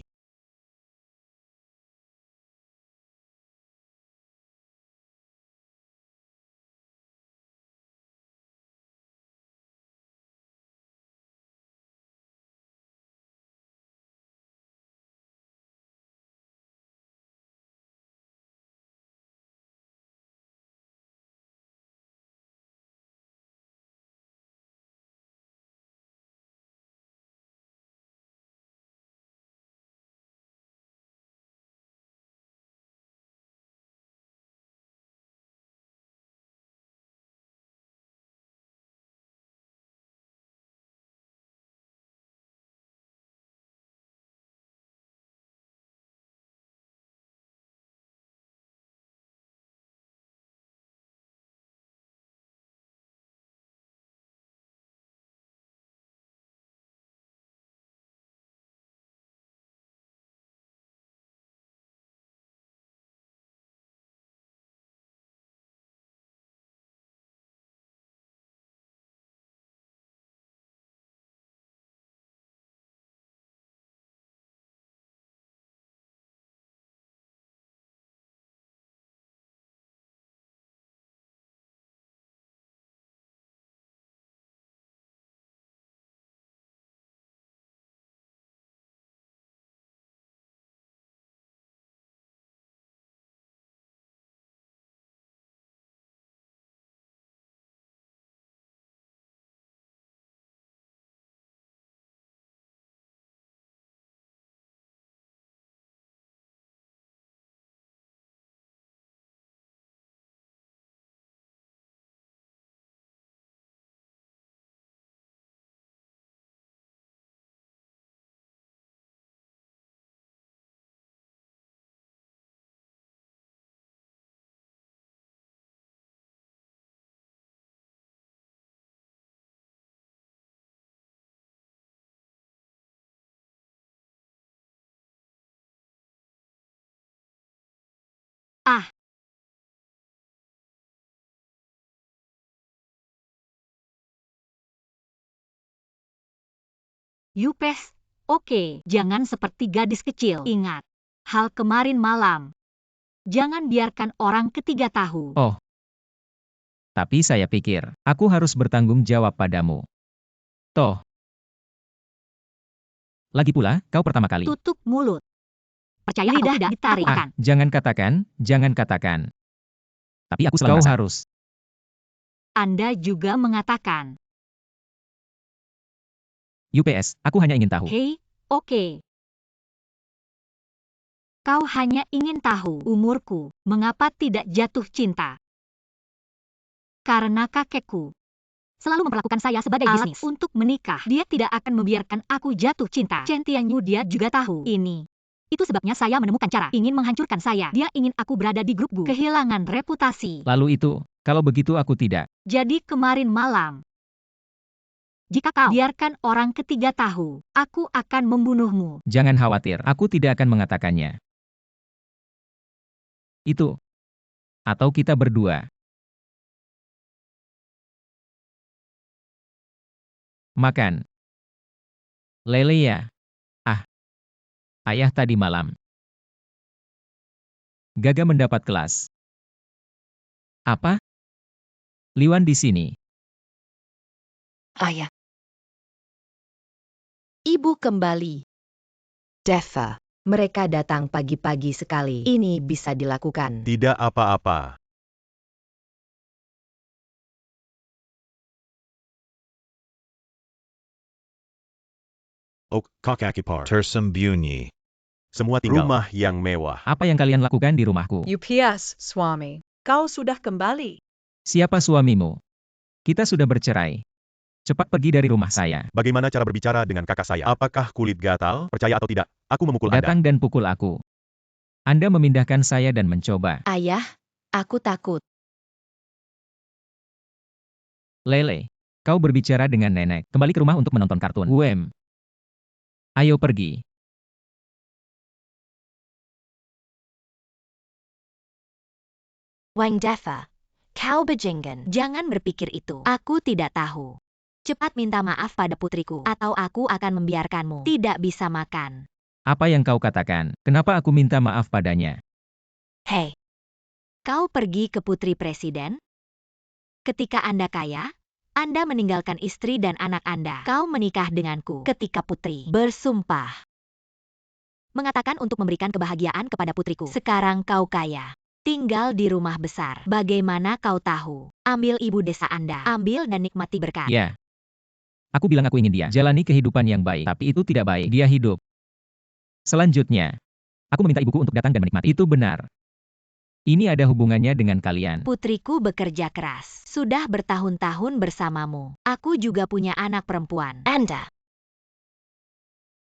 Ah, Yupes, oke, jangan seperti gadis kecil. Ingat, hal kemarin malam. Jangan biarkan orang ketiga tahu. Oh. Tapi saya pikir, aku harus bertanggung jawab padamu. Toh. Lagi pula, kau pertama kali. Tutup mulut. Percaya lidah tidak ditarik. Jangan katakan. Tapi aku selalu harus. Anda juga mengatakan. UPS, aku hanya ingin tahu. Hei, oke. Kau hanya ingin tahu umurku, mengapa tidak jatuh cinta? Karena kakekku selalu memperlakukan saya sebagai alat bisnis untuk menikah. Dia tidak akan membiarkan aku jatuh cinta. Chen Tianyu dia juga tahu ini. Itu sebabnya saya menemukan cara ingin menghancurkan saya. Dia ingin aku berada di grup Gu. Kehilangan reputasi. Lalu itu, kalau begitu aku tidak. Jadi kemarin malam, jika kau biarkan orang ketiga tahu, aku akan membunuhmu. Jangan khawatir, aku tidak akan mengatakannya. Itu. Atau kita berdua. Makan. Lele ya. Ayah tadi malam gagal mendapat kelas. Apa? Liwan di sini. Ayah. Ibu kembali. Defa. Mereka datang pagi-pagi sekali. Ini bisa dilakukan. Tidak apa-apa. Kaki par. Tersembunyi. Semua tinggal. Rumah yang mewah. Apa yang kalian lakukan di rumahku? UPS, Swami. Kau sudah kembali. Siapa suamimu? Kita sudah bercerai. Cepat pergi dari rumah saya. Bagaimana cara berbicara dengan kakak saya? Apakah kulit gatal? Percaya atau tidak, aku memukul Datang Anda. dan pukul aku. Anda memindahkan saya dan mencoba. Ayah, aku takut. Lele, kau berbicara dengan nenek. Kembali ke rumah untuk menonton kartun. Ayo pergi. Wang Defa, kau bejenggan. Jangan berpikir itu. Aku tidak tahu. Cepat minta maaf pada putriku, atau aku akan membiarkanmu tidak bisa makan. Apa yang kau katakan? Kenapa aku minta maaf padanya? Hei, kau pergi ke putri presiden? Ketika Anda kaya, Anda meninggalkan istri dan anak Anda. Kau menikah denganku ketika putri bersumpah. Mengatakan untuk memberikan kebahagiaan kepada putriku. Sekarang kau kaya. Tinggal di rumah besar. Bagaimana kau tahu? Ambil ibu desa Anda. Ambil dan nikmati berkat. Ya. Aku bilang aku ingin dia jalani kehidupan yang baik. Tapi itu tidak baik. Dia hidup. Selanjutnya, aku meminta ibuku untuk datang dan menikmati. Itu benar. Ini ada hubungannya dengan kalian. Putriku bekerja keras. Sudah bertahun-tahun bersamamu. Aku juga punya anak perempuan. Anda.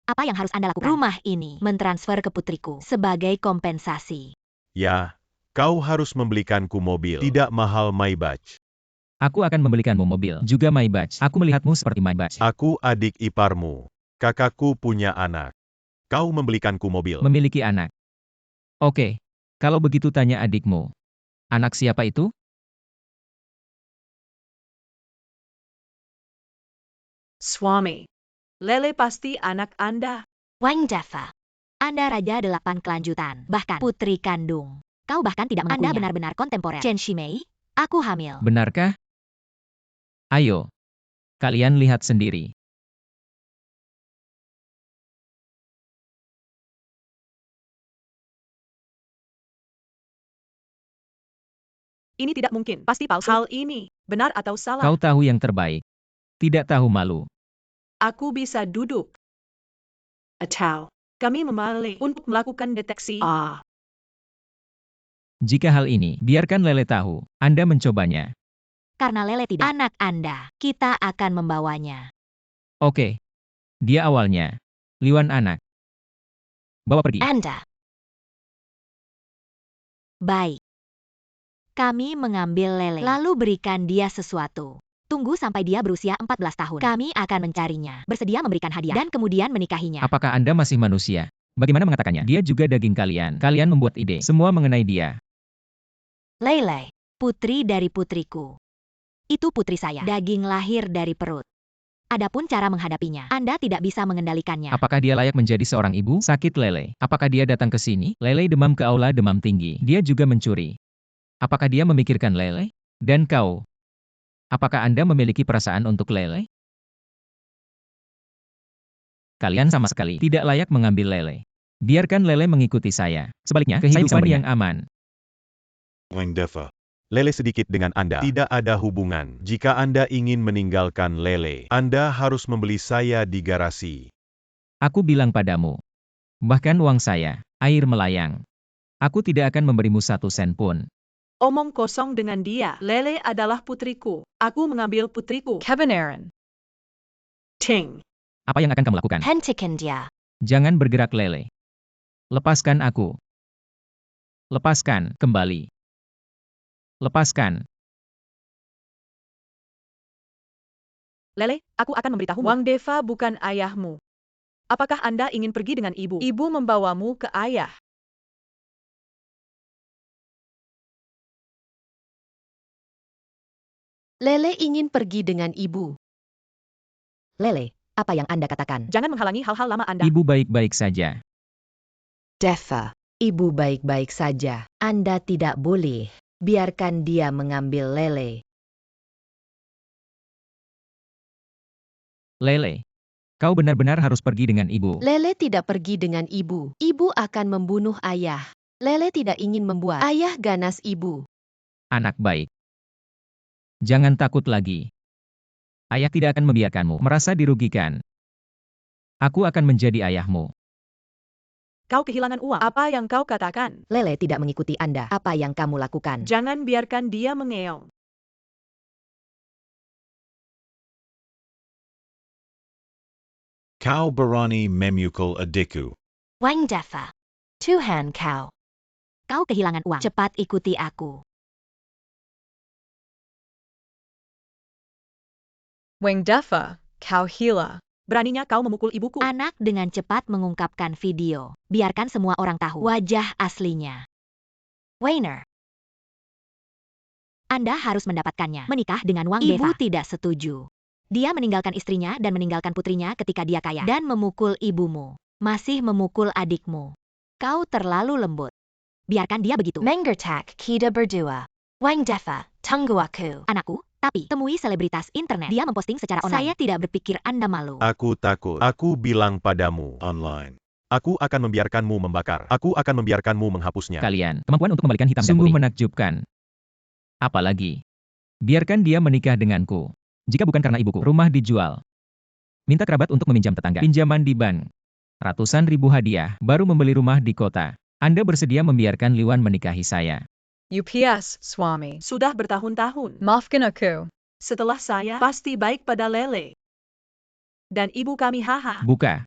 Apa yang harus Anda lakukan? Rumah ini mentransfer ke putriku sebagai kompensasi. Ya, kau harus membelikanku mobil. Tidak mahal Maybach. Aku akan membelikanmu mobil. Juga Maybach. Aku melihatmu seperti Maybach. Aku adik iparmu. Kakakku punya anak. Kau membelikanku mobil. Memiliki anak. Oke. Kalau begitu tanya adikmu. Anak siapa itu? Swami. Lele pasti anak Anda. Wang Defa. Anda raja 8 kelanjutan. Bahkan putri kandung. Kau bahkan tidak mengakuinya. Anda benar-benar kontemporer. Chen Shimei, aku hamil. Benarkah? Ayo. Kalian lihat sendiri. Ini tidak mungkin. Pasti palsu. Hal ini benar atau salah? Kau tahu yang terbaik. Tidak tahu malu. Aku bisa duduk. Atau kami memilih untuk melakukan deteksi. Jika hal ini, biarkan Lele tahu. Anda mencobanya. Karena Lele tidak anak Anda, kita akan membawanya. Oke. Dia awalnya. Liwan anak. Bawa pergi. Anda. Baik. Kami mengambil Lele, lalu berikan dia sesuatu. Tunggu sampai dia berusia 14 tahun. Kami akan mencarinya, bersedia memberikan hadiah, dan kemudian menikahinya. Apakah Anda masih manusia? Bagaimana mengatakannya? Dia juga daging kalian. Kalian membuat ide. Semua mengenai dia. Lele, putri dari putriku. Itu putri saya. Daging lahir dari perut. Adapun cara menghadapinya, Anda tidak bisa mengendalikannya. Apakah dia layak menjadi seorang ibu? Sakit Lele. Apakah dia datang ke sini? Lele demam ke aula demam tinggi. Dia juga mencuri. Apakah dia memikirkan Lele? Dan kau? Apakah Anda memiliki perasaan untuk Lele? Kalian sama sekali tidak layak mengambil Lele. Biarkan Lele mengikuti saya. Sebaliknya, kehidupan yang aman. Wang Defa. Lele sedikit dengan Anda. Tidak ada hubungan. Jika Anda ingin meninggalkan Lele, Anda harus membeli saya di garasi. Aku bilang padamu. Bahkan uang saya, air melayang. Aku tidak akan memberimu 1 sen pun. Omong kosong dengan dia. Lele adalah putriku. Aku mengambil putriku. Kevin Aaron. Ting. Apa yang akan kamu lakukan? Hentikan dia. Jangan bergerak Lele. Lepaskan aku. Lepaskan, kembali. Lepaskan. Lele, aku akan memberitahumu. Wang Defa bukan ayahmu. Apakah Anda ingin pergi dengan ibu? Ibu membawamu ke ayah. Lele ingin pergi dengan ibu. Lele, apa yang Anda katakan? Jangan menghalangi hal-hal lama Anda. Ibu baik-baik saja. Deva, ibu baik-baik saja. Anda tidak boleh. Biarkan dia mengambil Lele. Lele, kau benar-benar harus pergi dengan ibu. Lele tidak pergi dengan ibu. Ibu akan membunuh ayah. Lele tidak ingin membuat ayah ganas ibu. Anak baik. Jangan takut lagi. Ayah tidak akan membiarkanmu merasa dirugikan. Aku akan menjadi ayahmu. Kau kehilangan uang. Apa yang kau katakan? Lele tidak mengikuti Anda. Apa yang kamu lakukan? Jangan biarkan dia mengeong. Kau berani memukul adikku. Wang Deva. Tuhan kau. Kau kehilangan uang. Cepat ikuti aku. Wang Deva, kau hila. Beraninya kau memukul ibuku. Anak dengan cepat mengungkapkan video. Biarkan semua orang tahu wajah aslinya. Weiner. Anda harus mendapatkannya. Menikah dengan Wang Deva. Ibu tidak setuju. Dia meninggalkan istrinya dan meninggalkan putrinya ketika dia kaya. Dan memukul ibumu. Masih memukul adikmu. Kau terlalu lembut. Biarkan dia begitu. Mengertak kita berdua. Wang Deva, tunggu aku. Anakku, tapi temui selebritas internet. Dia memposting secara online. Saya tidak berpikir Anda malu. Aku takut. Aku bilang padamu online. Aku akan membiarkanmu membakar. Aku akan membiarkanmu menghapusnya. Kalian, kemampuan untuk membalikan hitam dan putih. Sungguh menakjubkan. Apalagi, biarkan dia menikah denganku. Jika bukan karena ibuku, rumah dijual. Minta kerabat untuk meminjam tetangga. Pinjaman di bank. Ratusan ribu hadiah, baru membeli rumah di kota. Anda bersedia membiarkan Liwan menikahi saya. UPS, suami. Sudah bertahun-tahun. Maafkan aku. Setelah saya, pasti baik pada Lele. Dan ibu kami haha. Buka.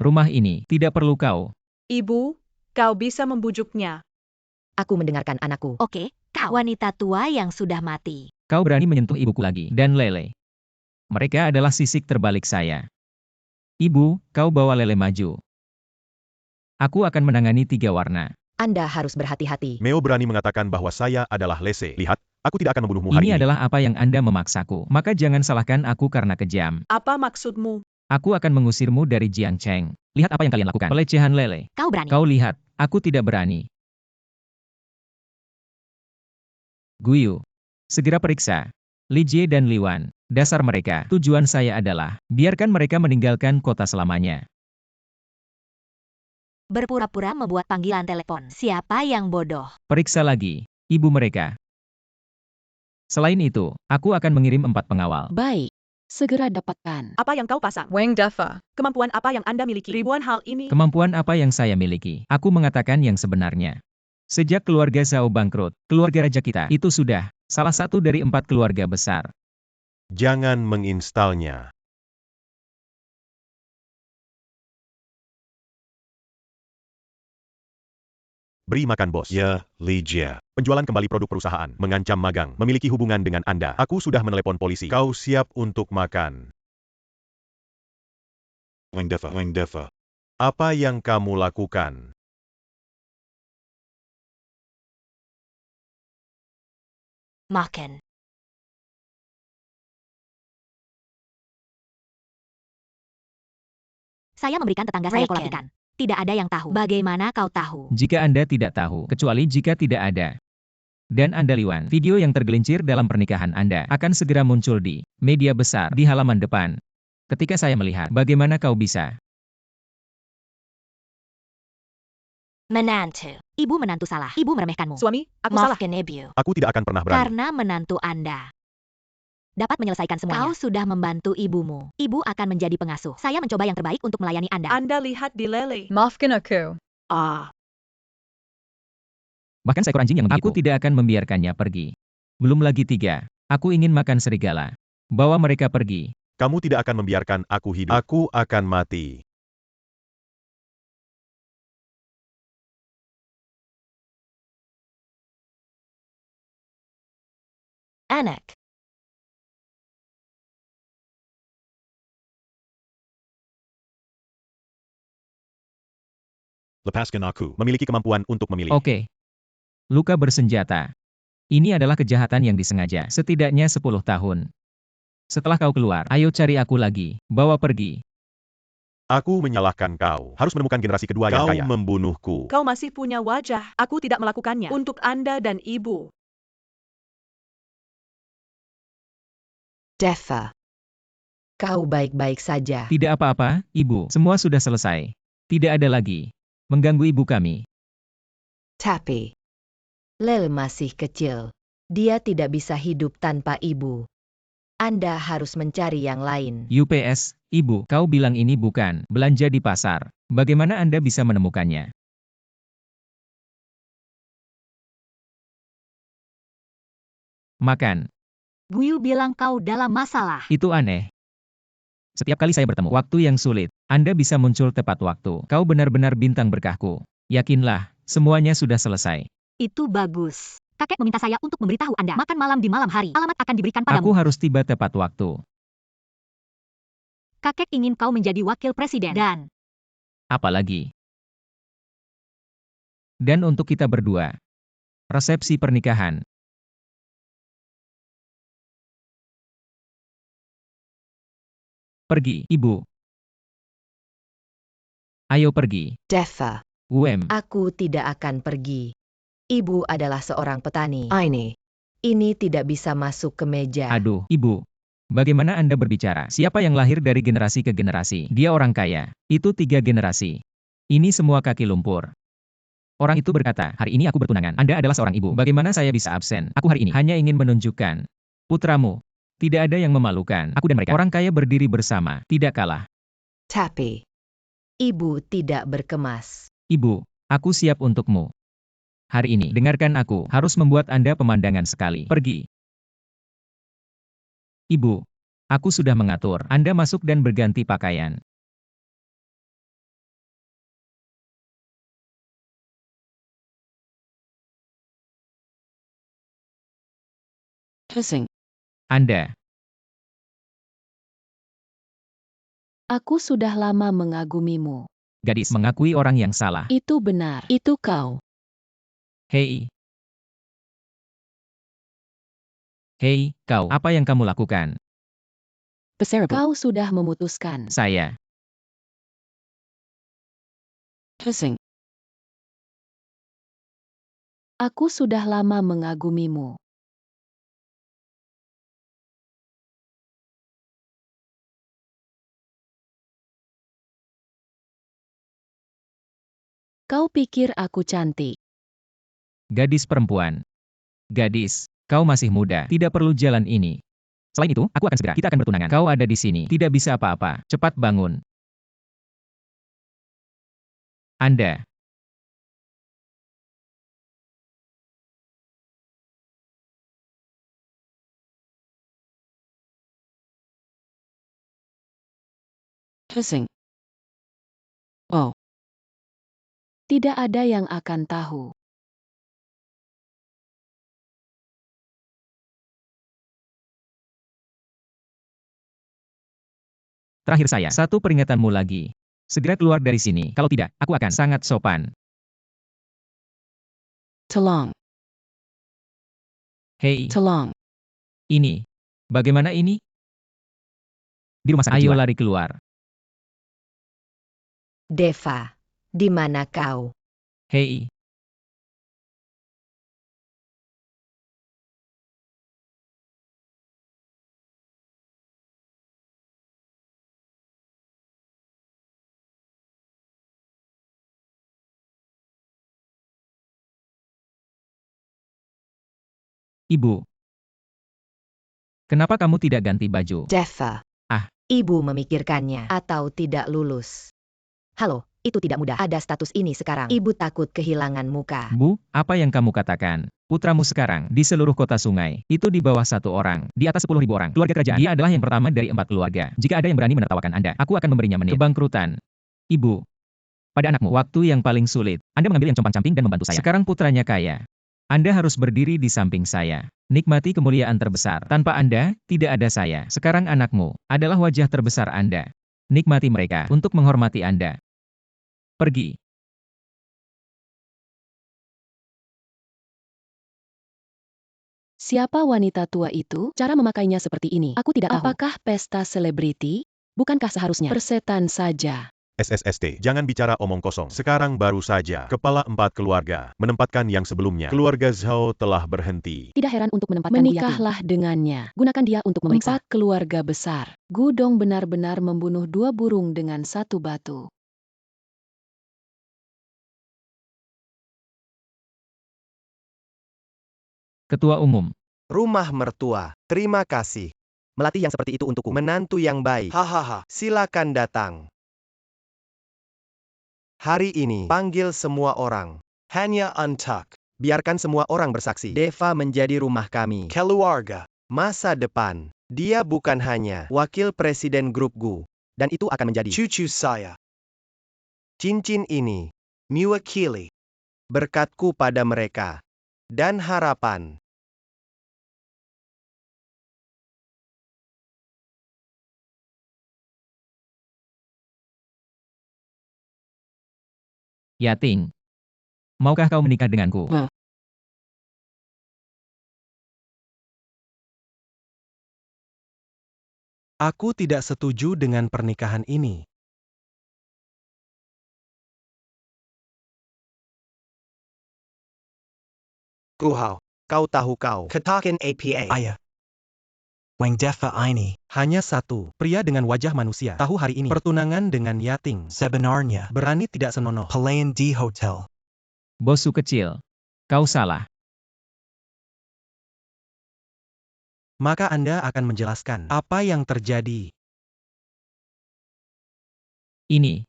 Rumah ini tidak perlu kau. Ibu, kau bisa membujuknya. Aku mendengarkan anakku. Oke, kau wanita tua yang sudah mati. Kau berani menyentuh ibuku lagi, dan Lele. Mereka adalah sisik terbalik saya. Ibu, kau bawa Lele maju. Aku akan menangani 3 warna. Anda harus berhati-hati. Meo berani mengatakan bahwa saya adalah Lese. Lihat, aku tidak akan membunuhmu hari ini. Ini adalah apa yang Anda memaksaku. Maka jangan salahkan aku karena kejam. Apa maksudmu? Aku akan mengusirmu dari Jiangcheng. Lihat apa yang kalian lakukan. Pelecehan Lele. Kau berani. Kau lihat, aku tidak berani. Guyu. Segera periksa. Li Jie dan Liwan. Dasar mereka. Tujuan saya adalah, biarkan mereka meninggalkan kota selamanya. Berpura-pura membuat panggilan telepon. Siapa yang bodoh? Periksa lagi. Ibu mereka. Selain itu, aku akan mengirim 4 pengawal. Baik. Segera dapatkan. Apa yang kau pasang? Wang Deva. Kemampuan apa yang Anda miliki? Ribuan hal ini. Kemampuan apa yang saya miliki? Aku mengatakan yang sebenarnya. Sejak keluarga Zhao bangkrut, keluarga raja kita itu sudah salah satu dari 4 keluarga besar. Jangan menginstalnya. Beri makan bos. Ya, Li Jie. Penjualan kembali produk perusahaan. Mengancam magang. Memiliki hubungan dengan Anda. Aku sudah menelepon polisi. Kau siap untuk makan. Wang Deva. Apa yang kamu lakukan? Makan. Saya memberikan tetangga saya kolam ikan. Tidak ada yang tahu. Bagaimana kau tahu? Jika Anda tidak tahu, kecuali jika tidak ada. Dan Anda Liwan, video yang tergelincir dalam pernikahan Anda akan segera muncul di media besar di halaman depan. Ketika saya melihat, bagaimana kau bisa? Menantu. Ibu menantu salah. Ibu meremehkanmu. Suami, aku salah. Maafkan ibu. Aku tidak akan pernah berani. Karena menantu Anda dapat menyelesaikan semuanya. Kau sudah membantu ibumu. Ibu akan menjadi pengasuh. Saya mencoba yang terbaik untuk melayani Anda. Anda lihat di Lele. Maafkan aku. Bahkan seekor anjing yang membegitu. Aku tidak akan membiarkannya pergi. Belum lagi 3. Aku ingin makan serigala. Bawa mereka pergi. Kamu tidak akan membiarkan aku hidup. Aku akan mati. Anak. Lepaskan aku. Memiliki kemampuan untuk memilih. Oke. Luka bersenjata. Ini adalah kejahatan yang disengaja. Setidaknya 10 tahun. Setelah kau keluar, ayo cari aku lagi. Bawa pergi. Aku menyalahkan kau. Harus menemukan generasi kedua yang kaya. Kau membunuhku. Kau masih punya wajah. Aku tidak melakukannya. Untuk Anda dan Ibu. Deva. Kau baik-baik saja. Tidak apa-apa, Ibu. Semua sudah selesai. Tidak ada lagi mengganggu ibu kami. Tapi, Lel masih kecil. Dia tidak bisa hidup tanpa ibu. Anda harus mencari yang lain. UPS, Ibu, kau bilang ini bukan belanja di pasar. Bagaimana Anda bisa menemukannya? Makan. Guyu bilang kau dalam masalah. Itu aneh. Setiap kali saya bertemu waktu yang sulit, Anda bisa muncul tepat waktu. Kau benar-benar bintang berkahku. Yakinlah, semuanya sudah selesai. Itu bagus. Kakek meminta saya untuk memberitahu Anda makan malam di malam hari. Alamat akan diberikan padamu. Aku harus tiba tepat waktu. Kakek ingin kau menjadi wakil presiden. Dan Apalagi. Dan untuk kita berdua. Resepsi pernikahan. Pergi, Ibu. Ayo pergi. Deva, UM. aku tidak akan pergi. Ibu adalah seorang petani. Ini tidak bisa masuk ke meja. Aduh, Ibu. Bagaimana Anda berbicara? Siapa yang lahir dari generasi ke generasi? Dia orang kaya. Itu 3 generasi. Ini semua kaki lumpur. Orang itu berkata, hari ini aku bertunangan. Anda adalah seorang ibu. Bagaimana saya bisa absen? Aku hari ini hanya ingin menunjukkan. Putramu. Tidak ada yang memalukan. Aku dan mereka. Orang kaya berdiri bersama. Tidak kalah. Tapi, ibu tidak berkemas. Ibu, aku siap untukmu. Hari ini, dengarkan aku. Harus membuat Anda pemandangan sekali. Pergi. Ibu, aku sudah mengatur. Anda masuk dan berganti pakaian. Anda. Aku sudah lama mengagumimu. Gadis mengakui orang yang salah. Itu benar. Itu kau. Hei. Hei, kau. Apa yang kamu lakukan? Kau sudah memutuskan. Saya. Aku sudah lama mengagumimu. Kau pikir aku cantik? Gadis perempuan. Gadis, kau masih muda. Tidak perlu jalan ini. Selain itu, aku akan segera. Kita akan bertunangan. Kau ada di sini. Tidak bisa apa-apa. Cepat bangun. Anda. Oh. Tidak ada yang akan tahu. Terakhir saya. Satu peringatanmu lagi. Segera keluar dari sini. Kalau tidak, aku akan sangat sopan. Tolong. Hei. Tolong. Ini. Bagaimana ini? Di rumah sakit. Ayo lari keluar. Deva, di mana kau? Hei. Ibu. Kenapa kamu tidak ganti baju? Deva. Ah. Ibu memikirkannya atau tidak lulus. Halo, itu tidak mudah. Ada status ini sekarang. Ibu takut kehilangan muka. Bu, apa yang kamu katakan? Putramu sekarang, di seluruh kota Sungai, itu di bawah 1 orang, di atas 10.000 orang. Keluarga kerajaan, dia adalah yang pertama dari 4 keluarga. Jika ada yang berani menertawakan Anda, aku akan memberinya menit kebangkrutan. Ibu. Pada anakmu, waktu yang paling sulit, Anda mengambil yang compang-camping dan membantu saya. Sekarang putranya kaya. Anda harus berdiri di samping saya. Nikmati kemuliaan terbesar. Tanpa Anda, tidak ada saya. Sekarang anakmu adalah wajah terbesar Anda. Nikmati mereka untuk menghormati Anda. Pergi. Siapa wanita tua itu? Cara memakainya seperti ini. Aku tidak tahu. Apakah pesta selebriti? Bukankah seharusnya persetan saja? SSST. Jangan bicara omong kosong. Sekarang baru saja Kepala 4 keluarga menempatkan yang sebelumnya. Keluarga Zhao telah berhenti. Tidak heran untuk menempatkan menikahlah dengannya. Gunakan dia untuk memeriksa 4 keluarga besar. Gudong benar-benar membunuh 2 burung dengan 1 batu. Ketua Umum. Rumah mertua. Terima kasih. Melatih yang seperti itu untukku. Menantu yang baik. Hahaha. Silakan datang. Hari ini, panggil semua orang. Hanya Antak. Biarkan semua orang bersaksi. Deva menjadi rumah kami. Keluarga. Masa depan. Dia bukan hanya wakil presiden grup Gu. Dan itu akan menjadi cucu saya. Cincin ini mewakili berkatku pada mereka. Dan harapan. Yating. Maukah kau menikah denganku? Aku tidak setuju dengan pernikahan ini. Kuhau. Kau tahu kau. Katakan apa. Ayah. Wang Defa ini. Hanya satu, pria dengan wajah manusia. Tahu hari ini, pertunangan dengan Yating. Sebenarnya, berani tidak senonoh. Pelayan di hotel. Bossu kecil. Kau salah. Maka Anda akan menjelaskan apa yang terjadi. Ini.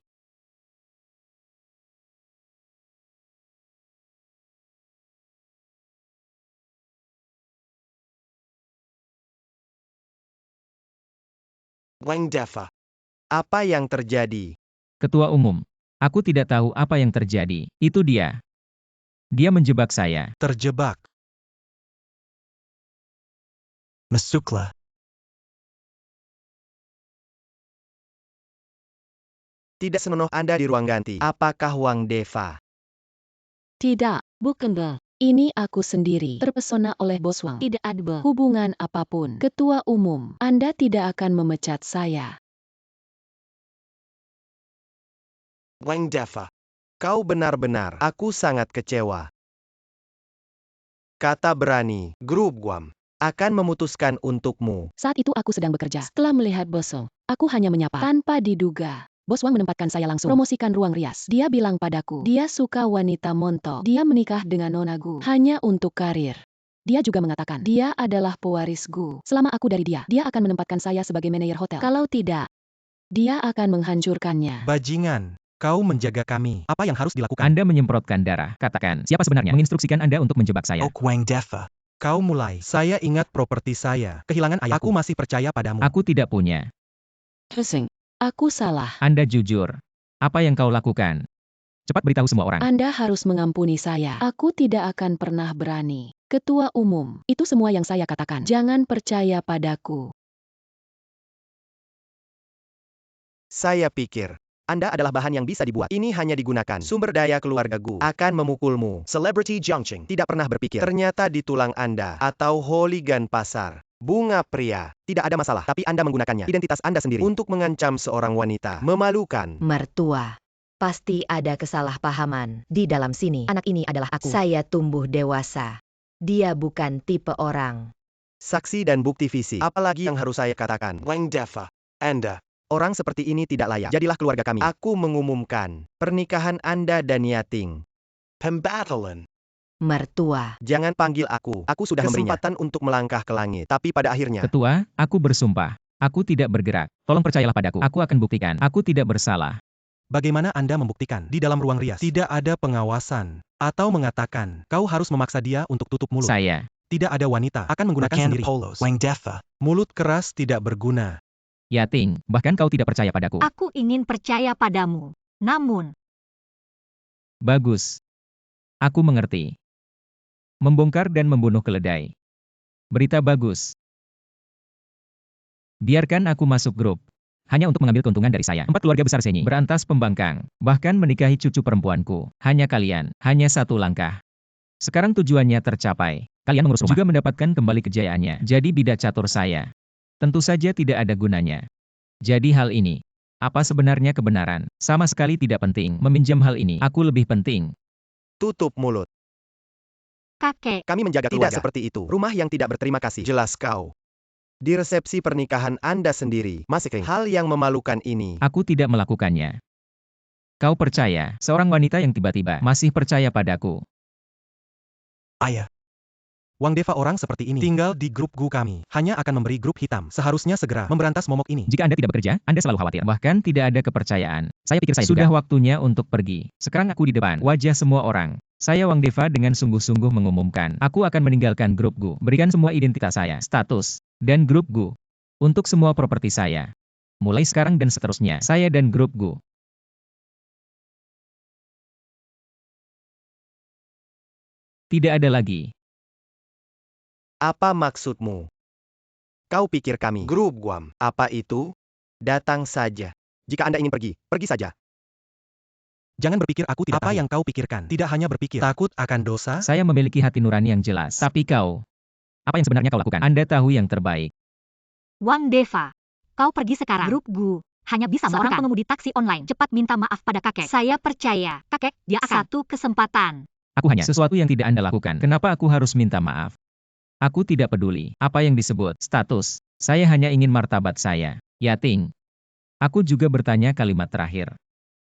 Wang Defa. Apa yang terjadi? Ketua Umum. Aku tidak tahu apa yang terjadi. Itu dia. Dia menjebak saya. Terjebak. Masuklah. Tidak senonoh Anda di ruang ganti. Apakah Wang Deva? Tidak, bukan. Ini aku sendiri. Terpesona oleh Bos Wang. Tidak ada hubungan apapun. Ketua Umum, Anda tidak akan memecat saya. Wang Deva. Kau benar-benar. Aku sangat kecewa. Kata berani, grup Guam akan memutuskan untukmu. Saat itu aku sedang bekerja. Setelah melihat Bos Wang, aku hanya menyapa. Tanpa diduga, Bos Wang menempatkan saya langsung promosikan ruang rias. Dia bilang padaku, dia suka wanita montok. Dia menikah dengan Nona Gu hanya untuk karir. Dia juga mengatakan, dia adalah pewaris Gu. Selama aku dari dia akan menempatkan saya sebagai manajer hotel. Kalau tidak, dia akan menghancurkannya. Bajingan, kau menjaga kami. Apa yang harus dilakukan? Anda menyemprotkan darah. Katakan, siapa sebenarnya menginstruksikan Anda untuk menjebak saya? Wang Defa. Kau mulai. Saya ingat properti saya. Kehilangan ayahku. Aku masih percaya padamu. Aku tidak punya. Hussein, aku salah. Anda jujur. Apa yang kau lakukan? Cepat beritahu semua orang. Anda harus mengampuni saya. Aku tidak akan pernah berani. Ketua Umum, itu semua yang saya katakan. Jangan percaya padaku. Saya pikir Anda adalah bahan yang bisa dibuat. Ini hanya digunakan. Sumber daya keluarga Gu akan memukulmu. Celebrity Jiangqing tidak pernah berpikir. Ternyata di tulang Anda atau hooligan pasar. Bunga pria. Tidak ada masalah. Tapi Anda menggunakannya. Identitas Anda sendiri. Untuk mengancam seorang wanita. Memalukan. Mertua. Pasti ada kesalahpahaman. Di dalam sini, anak ini adalah aku. Saya tumbuh dewasa. Dia bukan tipe orang. Saksi dan bukti fisik. Apalagi yang harus saya katakan? Wang Deva. Anda. Orang seperti ini tidak layak. Jadilah keluarga kami. Aku mengumumkan pernikahan Anda dan Yating. Pembatalan. Mertua. Jangan panggil aku. Aku sudah memberinya kesempatan untuk melangkah ke langit. Tapi pada akhirnya. Ketua, aku bersumpah. Aku tidak bergerak. Tolong percayalah padaku. Aku akan buktikan. Aku tidak bersalah. Bagaimana Anda membuktikan? Di dalam ruang rias. Tidak ada pengawasan. Atau mengatakan, kau harus memaksa dia untuk tutup mulut. Saya. Tidak ada wanita. Akan menggunakan sendiri. Wang Defa. Mulut keras tidak berguna. Yating, bahkan kau tidak percaya padaku. Aku ingin percaya padamu. Namun, Bagus. Aku mengerti. Membongkar dan membunuh keledai. Berita bagus. Biarkan aku masuk grup. Hanya untuk mengambil keuntungan dari saya. 4 keluarga besar Senyi berantas pembangkang. Bahkan menikahi cucu perempuanku. Hanya kalian. Hanya satu langkah. Sekarang tujuannya tercapai. Kalian mengurus rumah. Juga mendapatkan kembali kejayaannya. Jadi bidak catur saya. Tentu saja tidak ada gunanya. Jadi hal ini. Apa sebenarnya kebenaran? Sama sekali tidak penting. Meminjam hal ini, aku lebih penting. Tutup mulut. Kakek, Kami menjaga keluarga. Tidak seperti itu. Rumah yang tidak berterima kasih. Jelas kau. Di resepsi pernikahan Anda sendiri, masih hal yang memalukan ini. Aku tidak melakukannya. Kau percaya, seorang wanita yang tiba-tiba masih percaya padaku. Ayah. Wang Deva orang seperti ini tinggal di grup Gu kami. Hanya akan memberi grup hitam. Seharusnya segera memberantas momok ini. Jika Anda tidak bekerja, Anda selalu khawatir. Bahkan tidak ada kepercayaan. Saya pikir saya sudah waktunya untuk pergi. Sekarang aku di depan wajah semua orang. Saya Wang Deva dengan sungguh-sungguh mengumumkan. Aku akan meninggalkan grup Gu. Berikan semua identitas saya, status, dan grup Gu. Untuk semua properti saya. Mulai sekarang dan seterusnya, saya dan grup Gu. Tidak ada lagi. Apa maksudmu? Kau pikir kami grup Guam? Apa itu? Datang saja. Jika Anda ingin pergi, pergi saja. Jangan berpikir aku tidak tahu. Apa yang kau pikirkan? Tidak hanya berpikir takut akan dosa. Saya memiliki hati nurani yang jelas. Tapi kau, apa yang sebenarnya kau lakukan? Anda tahu yang terbaik. Wang Deva, kau pergi sekarang. Grup Gu hanya bisa seorang pengemudi taksi online. Cepat minta maaf pada kakek. Saya percaya, kakek, dia akan satu kesempatan. Aku hanya sesuatu yang tidak Anda lakukan. Kenapa aku harus minta maaf? Aku tidak peduli apa yang disebut status. Saya hanya ingin martabat saya. Yating. Aku juga bertanya kalimat terakhir.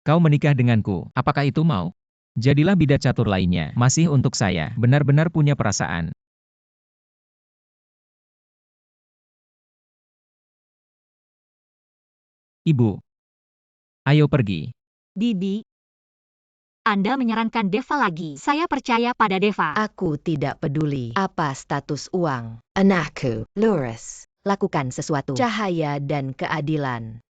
Kau menikah denganku, apakah itu mau? Jadilah bidat catur lainnya, masih untuk saya, benar-benar punya perasaan. Ibu. Ayo pergi. Bibi, Anda menyarankan Deva lagi. Saya percaya pada Deva. Aku tidak peduli apa status uang. Anakku, lurus. Lakukan sesuatu. Cahaya dan keadilan.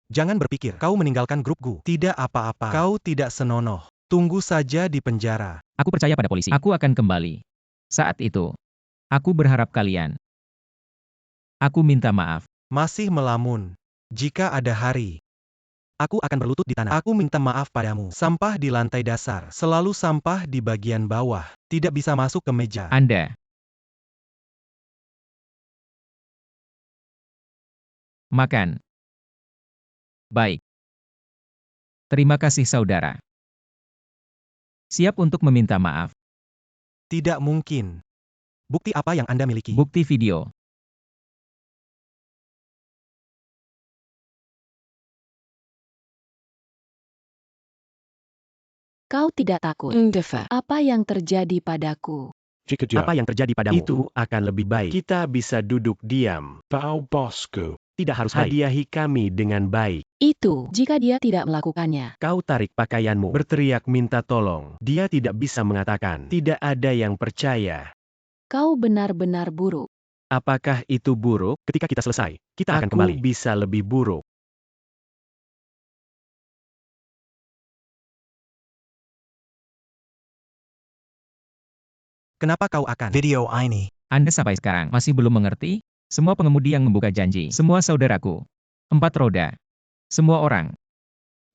Jangan berpikir kau meninggalkan grup Gu. Tidak apa-apa. Kau tidak senonoh. Tunggu saja di penjara. Aku percaya pada polisi. Aku akan kembali. Saat itu, aku berharap kalian. Aku minta maaf. Masih melamun. Jika ada hari, aku akan berlutut di tanah. Aku minta maaf padamu. Sampah di lantai dasar. Selalu sampah di bagian bawah. Tidak bisa masuk ke meja. Anda. Makan. Baik. Terima kasih saudara. Siap untuk meminta maaf. Tidak mungkin. Bukti apa yang Anda miliki? Bukti video. Kau tidak takut. Deva, apa yang terjadi padaku? Jika Apa yang terjadi padamu? itu akan lebih baik. Kita bisa duduk diam. Bao Bosku. Tidak harus hadiahi kami dengan baik. Itu, jika dia tidak melakukannya. Kau tarik pakaianmu, berteriak minta tolong. Dia tidak bisa mengatakan. Tidak ada yang percaya. Kau benar-benar buruk. Apakah itu buruk? Ketika kita selesai, kita akan kembali. Bisa lebih buruk. Kenapa kau akan video ini? Anda sampai sekarang masih belum mengerti? Semua pengemudi yang membuka janji, semua saudaraku. 4 roda. Semua orang.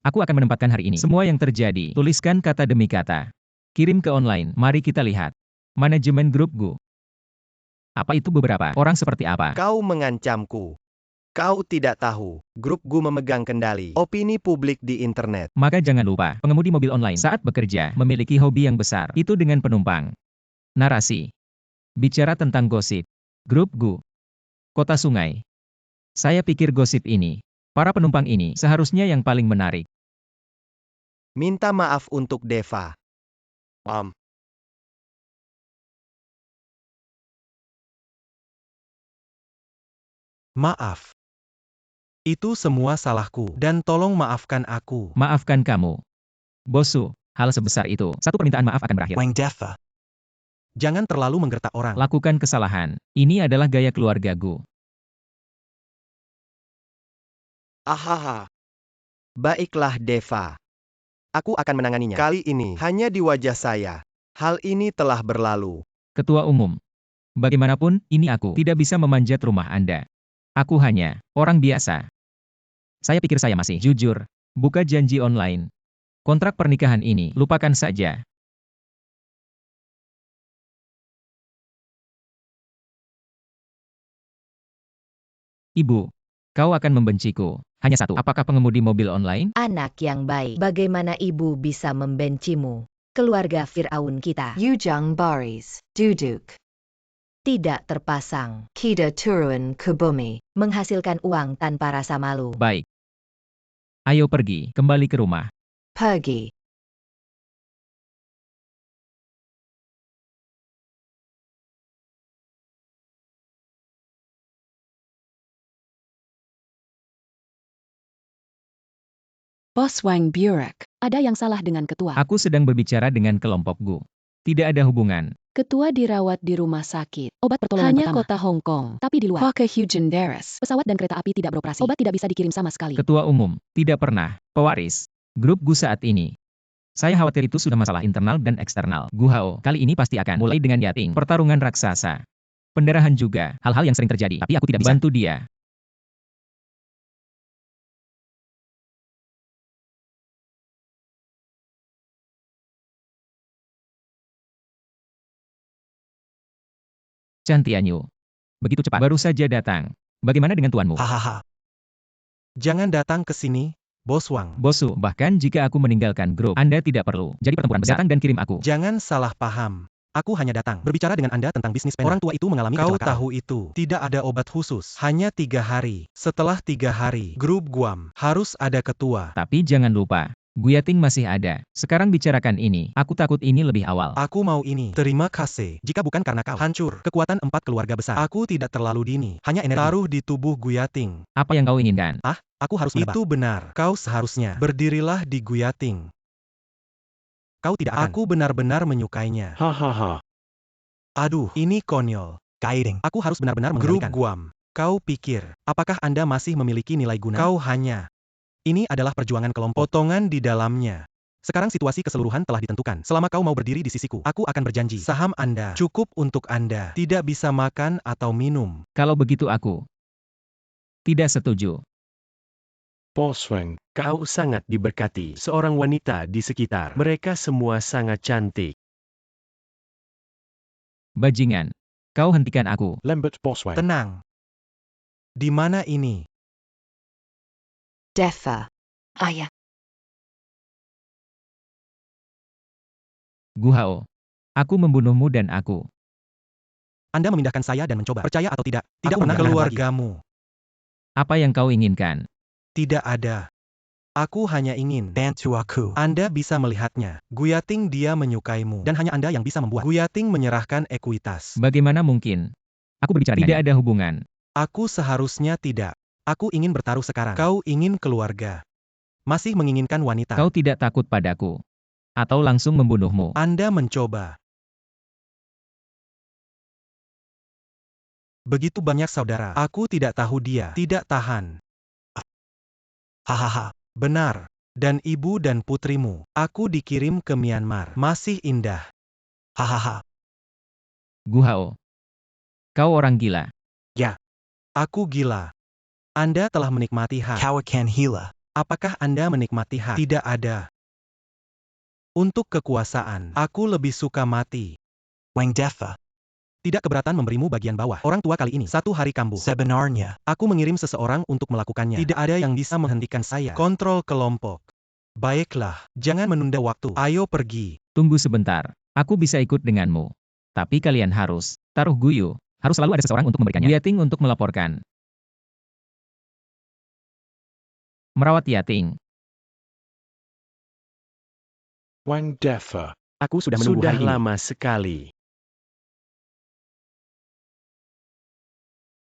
Aku akan menempatkan hari ini. Semua yang terjadi, tuliskan kata demi kata. Kirim ke online, mari kita lihat. Manajemen grup Gu. Apa itu beberapa orang seperti apa? Kau mengancamku. Kau tidak tahu, grup Gu memegang kendali opini publik di internet. Maka jangan lupa, pengemudi mobil online saat bekerja memiliki hobi yang besar, itu dengan penumpang. Narasi. Bicara tentang gosip. Grup Gu. Kota Sungai. Saya pikir gosip ini, para penumpang ini seharusnya yang paling menarik. Minta maaf untuk Deva. Maaf. Itu semua salahku, dan tolong maafkan aku. Maafkan kamu. Bosu, hal sebesar itu, satu permintaan maaf akan berakhir. Wang Deva. Jangan terlalu menggertak orang. Lakukan kesalahan. Ini adalah gaya keluarga Gu. Ahaha. Baiklah Deva. Aku akan menanganinya. Kali ini, hanya di wajah saya. Hal ini telah berlalu. Ketua Umum. Bagaimanapun, ini aku tidak bisa memanjat rumah Anda. Aku hanya orang biasa. Saya pikir saya masih jujur. Buka janji online. Kontrak pernikahan ini, lupakan saja. Ibu, kau akan membenciku. Hanya satu. Apakah pengemudi mobil online? Anak yang baik, bagaimana ibu bisa membencimu? Keluarga Firaun kita. Ujung baris, duduk. Tidak terpasang. Kita turun ke bumi. Menghasilkan uang tanpa rasa malu. Baik. Ayo pergi, kembali ke rumah. Pergi. Bos Wang Burek, ada yang salah dengan ketua. Aku sedang berbicara dengan kelompok Gu. Tidak ada hubungan. Ketua dirawat di rumah sakit. Obat pertolongan hanya pertama. Kota Hong Kong, tapi di luar. Hawke Hujan Dares. Pesawat dan kereta api tidak beroperasi. Obat tidak bisa dikirim sama sekali. Ketua umum, tidak pernah. Pewaris. Grup Gu saat ini. Saya khawatir itu sudah masalah internal dan eksternal. Gu Hao, kali ini pasti akan mulai dengan Yating. Pertarungan raksasa. Pendarahan juga. Hal-hal yang sering terjadi. Tapi aku tidak bisa bantu dia. Cantianyu. Begitu cepat. Baru saja datang. Bagaimana dengan tuanmu? Hahaha. Jangan datang ke sini, Bos Wang. Bosu, bahkan jika aku meninggalkan grup, Anda tidak perlu. Jadi pertempuran besar, datang dan kirim aku. Jangan salah paham. Aku hanya datang berbicara dengan Anda tentang bisnis pena. Orang tua itu mengalami kecelakaan. Kau tahu itu. Tidak ada obat khusus. Hanya 3 hari. Setelah 3 hari, grup Guam harus ada ketua. Tapi jangan lupa, Gu Yating masih ada. Sekarang bicarakan ini. Aku takut ini lebih awal. Aku mau ini. Terima kasih. Jika bukan karena kau hancur kekuatan 4 keluarga besar. Aku tidak terlalu dini. Hanya energi. Taruh di tubuh Gu Yating. Apa yang kau inginkan? Aku harus menebak. Itu benar. Kau seharusnya berdirilah di Gu Yating. Kau tidak akan. Aku benar-benar menyukainya. Hahaha. Aduh, ini konyol. Kairing. Aku harus benar-benar mengendalikan. Grup Guam. Kau pikir, apakah Anda masih memiliki nilai guna? Kau hanya. Ini adalah perjuangan kelompok. Potongan di dalamnya. Sekarang situasi keseluruhan telah ditentukan. Selama kau mau berdiri di sisiku, aku akan berjanji. Saham Anda cukup untuk Anda. Tidak bisa makan atau minum. Kalau begitu aku tidak setuju. Bos Wang, Kau sangat diberkati. Seorang wanita di sekitar. Mereka semua sangat cantik. Bajingan. Kau hentikan aku. lambat Bos Wang. Tenang. Di mana ini? Defa. Ayah. Gu Hao. Aku membunuhmu dan aku. Anda memindahkan saya dan mencoba. Percaya atau tidak, tidak Aku pernah menang keluargamu. Apa yang kau inginkan? Tidak ada. Aku hanya ingin bantu aku. Anda bisa melihatnya. Gu Yating dia menyukaimu. Dan hanya Anda yang bisa membuat. Gu Yating menyerahkan ekuitas. Bagaimana mungkin? Aku berbicara tidak ada hubungan. Aku seharusnya tidak. Aku ingin bertaruh sekarang. Kau ingin keluarga. Masih menginginkan wanita. Kau tidak takut padaku. Atau langsung membunuhmu. Anda mencoba. Begitu banyak saudara. Aku tidak tahu dia. Tidak tahan. Hahaha. Benar. Dan ibu dan putrimu. Aku dikirim ke Myanmar. Masih indah. Hahaha. Gu Hao. Kau orang gila. Aku gila. Anda telah menikmati hak. Kau akan gila. Apakah Anda menikmati hak? Tidak ada. Untuk kekuasaan, aku lebih suka mati. Wang Defa. Tidak keberatan memberimu bagian bawah. Orang tua kali ini, 1 hari kambuh. Sebenarnya, aku mengirim seseorang untuk melakukannya. Tidak ada yang bisa menghentikan saya. Kontrol kelompok. Baiklah, jangan menunda waktu. Ayo pergi. Tunggu sebentar. Aku bisa ikut denganmu. Tapi kalian harus taruh Guyu. Harus selalu ada seseorang untuk memberikannya. Gu Yating untuk melaporkan. Merawat Yating. Wang Defa. Aku sudah menunggu Sudah hari ini. Lama sekali.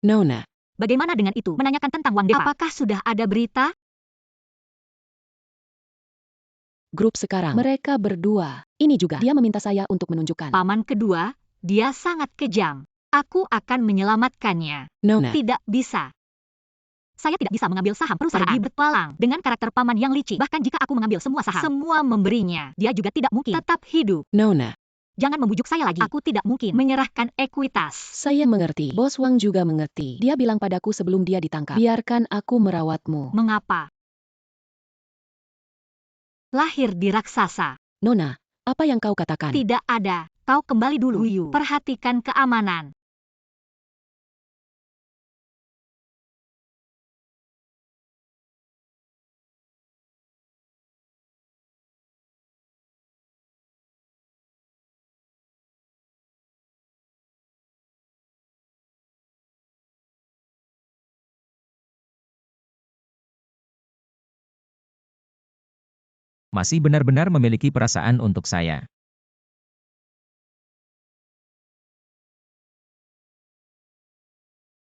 Nona. Bagaimana dengan itu? Menanyakan tentang Wang Defa. Apakah sudah ada berita? Grup sekarang. Mereka berdua. Ini juga. Dia meminta saya untuk menunjukkan. Paman kedua, dia sangat kejam. Aku akan menyelamatkannya. Nona. Tidak bisa. Saya tidak bisa mengambil saham perusahaan. Pergi berpalang dengan karakter paman yang licik. Bahkan jika aku mengambil semua saham, semua memberinya. Dia juga tidak mungkin tetap hidup. Nona. Jangan membujuk saya lagi. Aku tidak mungkin menyerahkan ekuitas. Saya mengerti. Bos Wang juga mengerti. Dia bilang padaku sebelum dia ditangkap. Biarkan aku merawatmu. Mengapa? Lahir di raksasa. Nona, apa yang kau katakan? Tidak ada. Kau kembali dulu. Guyu. Perhatikan keamanan. masih benar-benar memiliki perasaan untuk saya.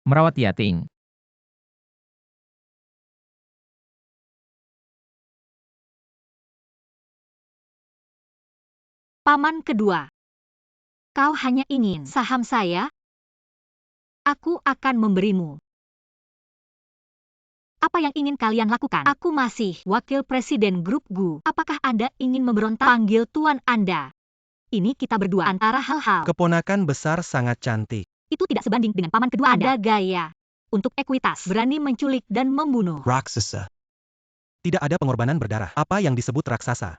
Merawat Yating. Paman kedua. Kau hanya ingin saham saya? Aku akan memberimu. Apa yang ingin kalian lakukan? Aku masih wakil presiden grup GU. Apakah Anda ingin memberontak? Panggil tuan Anda. Ini kita berdua antara hal-hal. Keponakan besar sangat cantik. Itu tidak sebanding dengan paman kedua Anda. Ada gaya. Untuk ekuitas. Berani menculik dan membunuh. Raksasa. Tidak ada pengorbanan berdarah. Apa yang disebut raksasa?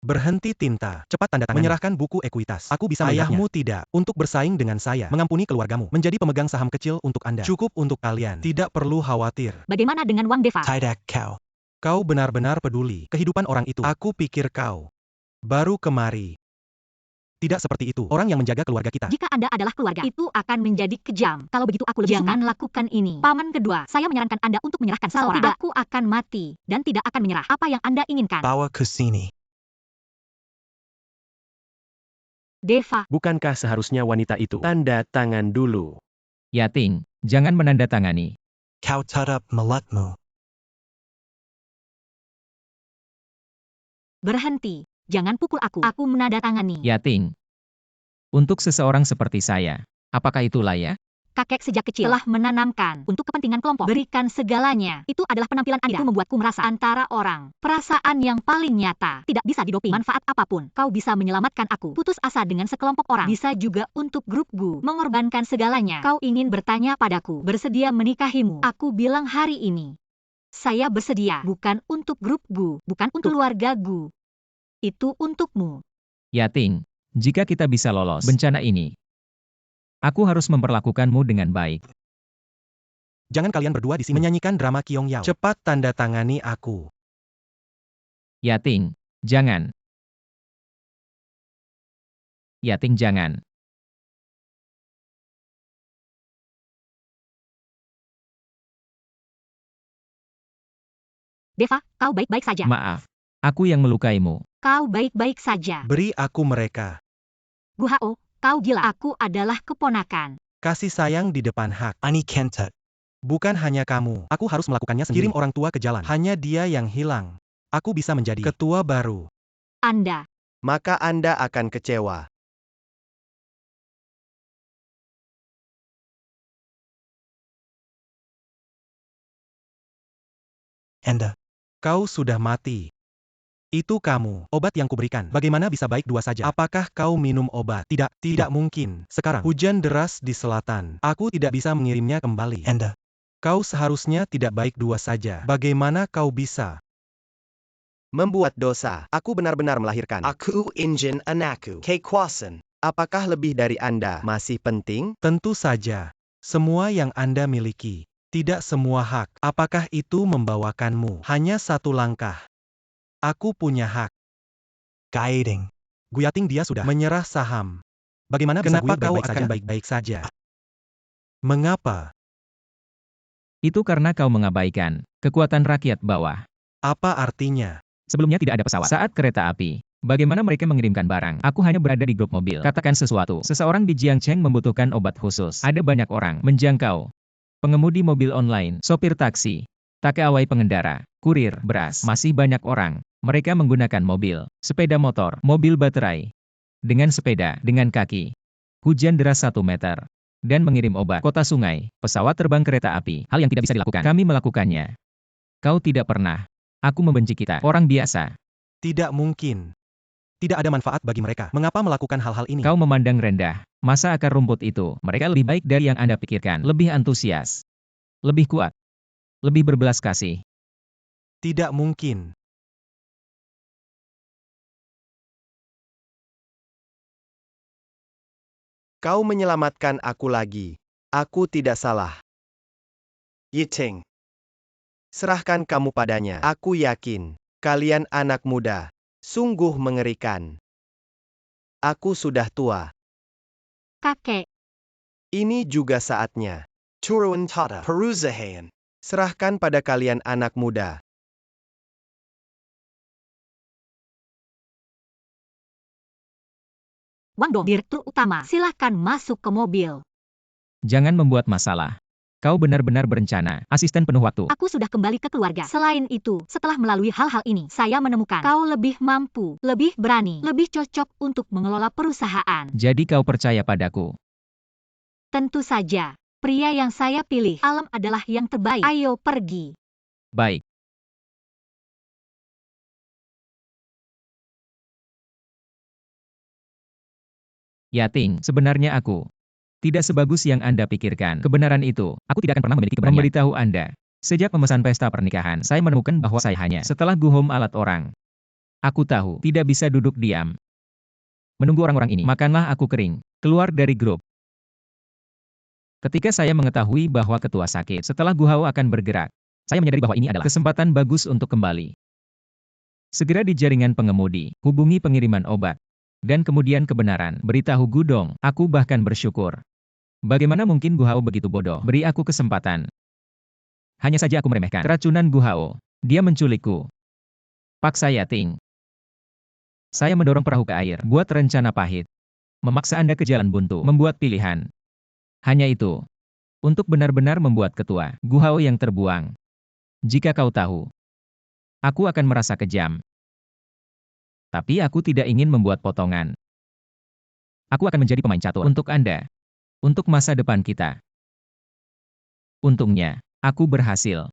Berhenti tinta. Cepat tanda tangan. Menyerahkan buku ekuitas. Aku bisa melihatnya. Ayahmu tidak. Untuk bersaing dengan saya. Mengampuni keluargamu. Menjadi pemegang saham kecil untuk Anda. Cukup untuk kalian. Tidak perlu khawatir. Bagaimana dengan Wang Deva? Tidak kau. Kau benar-benar peduli. Kehidupan orang itu. Aku pikir kau baru kemari. Tidak seperti itu. Orang yang menjaga keluarga kita. Jika Anda adalah keluarga, itu akan menjadi kejam. Kalau begitu aku lebih Jangan lakukan ini. Paman kedua, saya menyarankan Anda untuk menyerahkan seseorang. Tidak, aku akan mati. Dan tidak akan menyerah. Apa yang Anda inginkan? Bawa ke sini. Deva. Bukankah seharusnya wanita itu tanda tangan dulu? Yating, jangan menandatangani. Kau tetap melatmu. Berhenti. Jangan pukul aku. Aku menandatangani. Yating. Untuk seseorang seperti saya, apakah itu layak? Kakek sejak kecil telah menanamkan untuk kepentingan kelompok. Berikan segalanya. Itu adalah penampilan Anda. Itu membuatku merasa antara orang. Perasaan yang paling nyata. Tidak bisa didoping. Manfaat apapun. Kau bisa menyelamatkan aku. Putus asa dengan sekelompok orang. Bisa juga untuk grup GU. Mengorbankan segalanya. Kau ingin bertanya padaku. Bersedia menikahimu. Aku bilang hari ini. Saya bersedia. Bukan untuk grup GU. Bukan untuk keluarga GU. Itu untukmu. Yating, jika kita bisa lolos bencana ini, aku harus memperlakukanmu dengan baik. Jangan kalian berdua di sini menyanyikan drama Kiong Yao. Cepat tanda tangani aku. Yating, jangan. Yating, jangan. Deva, kau baik-baik saja. Maaf, aku yang melukaimu. Kau baik-baik saja. Beri aku mereka. Gu Hao, kau gila. Aku adalah keponakan. Kasih sayang di depan hak. Ani Kentet. Bukan hanya kamu. Aku harus melakukannya sendiri. Kirim orang tua ke jalan. Hanya dia yang hilang. Aku bisa menjadi ketua baru. Anda. Maka Anda akan kecewa. Anda. Kau sudah mati. Itu kamu, obat yang kuberikan. Bagaimana bisa baik dua saja? Apakah kau minum obat? Tidak, tidak mungkin. Sekarang, hujan deras di selatan. Aku tidak bisa mengirimnya kembali. Anda, kau seharusnya tidak baik dua saja. Bagaimana kau bisa membuat dosa? Aku benar-benar melahirkan. Aku ingin anakku. Kekuasaan. Apakah lebih dari Anda masih penting? Tentu saja. Semua yang Anda miliki. Tidak semua hak. Apakah itu membawakanmu hanya satu langkah? Aku punya hak. Guiding. Guyating dia sudah menyerah saham. Bagaimana bisa Kenapa kau baik-baik akan saja? baik-baik saja? Mengapa? Itu karena kau mengabaikan kekuatan rakyat bawah. Apa artinya? Sebelumnya tidak ada pesawat. Saat kereta api, bagaimana mereka mengirimkan barang? Aku hanya berada di grup mobil. Katakan sesuatu. Seseorang di Jiangcheng membutuhkan obat khusus. Ada banyak orang menjangkau. Pengemudi mobil online, sopir taksi, takeaway pengendara, kurir, beras. Masih banyak orang. Mereka menggunakan mobil, sepeda motor, mobil baterai. Dengan sepeda, dengan kaki. Hujan deras 1 meter. Dan mengirim obat. Kota sungai, pesawat terbang kereta api. Hal yang tidak bisa dilakukan. Kami melakukannya. Kau tidak pernah. Aku membenci kita. Orang biasa. Tidak mungkin. Tidak ada manfaat bagi mereka. Mengapa melakukan hal-hal ini? Kau memandang rendah. Masa akar rumput itu. Mereka lebih baik dari yang Anda pikirkan. Lebih antusias. Lebih kuat. Lebih berbelas kasih. Tidak mungkin. Kau menyelamatkan aku lagi. Aku tidak salah. Yiting. Serahkan kamu padanya. Aku yakin. Kalian anak muda. Sungguh mengerikan. Aku sudah tua. Kakek. Ini juga saatnya. Turun tata perusahaan. Serahkan pada kalian anak muda. Wang Dong, Direktur Utama, silahkan masuk ke mobil. Jangan membuat masalah. Kau benar-benar berencana, asisten penuh waktu. Aku sudah kembali ke keluarga. Selain itu, setelah melalui hal-hal ini, saya menemukan kau lebih mampu, lebih berani, lebih cocok untuk mengelola perusahaan. Jadi kau percaya padaku. Tentu saja, pria yang saya pilih, Alam adalah yang terbaik. Ayo pergi. Baik. Yating, sebenarnya aku tidak sebagus yang Anda pikirkan. Kebenaran itu, aku tidak akan pernah memiliki keberanian. Memberitahu Anda, sejak memesan pesta pernikahan, saya menemukan bahwa saya hanya setelah guhom alat orang. Aku tahu, tidak bisa duduk diam. Menunggu orang-orang ini, makanlah aku kering, keluar dari grup. Ketika saya mengetahui bahwa ketua sakit setelah Guhao akan bergerak, saya menyadari bahwa ini adalah kesempatan bagus untuk kembali. Segera di jaringan pengemudi, hubungi pengiriman obat. Dan kemudian kebenaran, beritahu Gudong, aku bahkan bersyukur. Bagaimana mungkin Guhao begitu bodoh? Beri aku kesempatan. Hanya saja aku meremehkan keracunan Guhao. Dia menculikku. Paksa Yating. Saya mendorong perahu ke air, buat rencana pahit. Memaksa Anda ke jalan buntu, membuat pilihan. Hanya itu. Untuk benar-benar membuat ketua Guhao yang terbuang. Jika kau tahu, aku akan merasa kejam. Tapi aku tidak ingin membuat potongan. Aku akan menjadi pemain catur untuk Anda. Untuk masa depan kita. Untungnya, aku berhasil.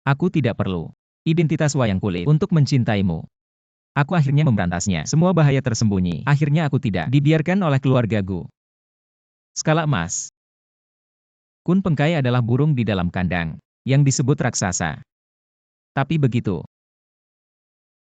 Aku tidak perlu identitas wayang kulit untuk mencintaimu. Aku akhirnya memberantasnya. Semua bahaya tersembunyi. Akhirnya aku tidak dibiarkan oleh keluarga Gu. Skala emas. Kun Pengkai adalah burung di dalam kandang, yang disebut raksasa. Tapi begitu,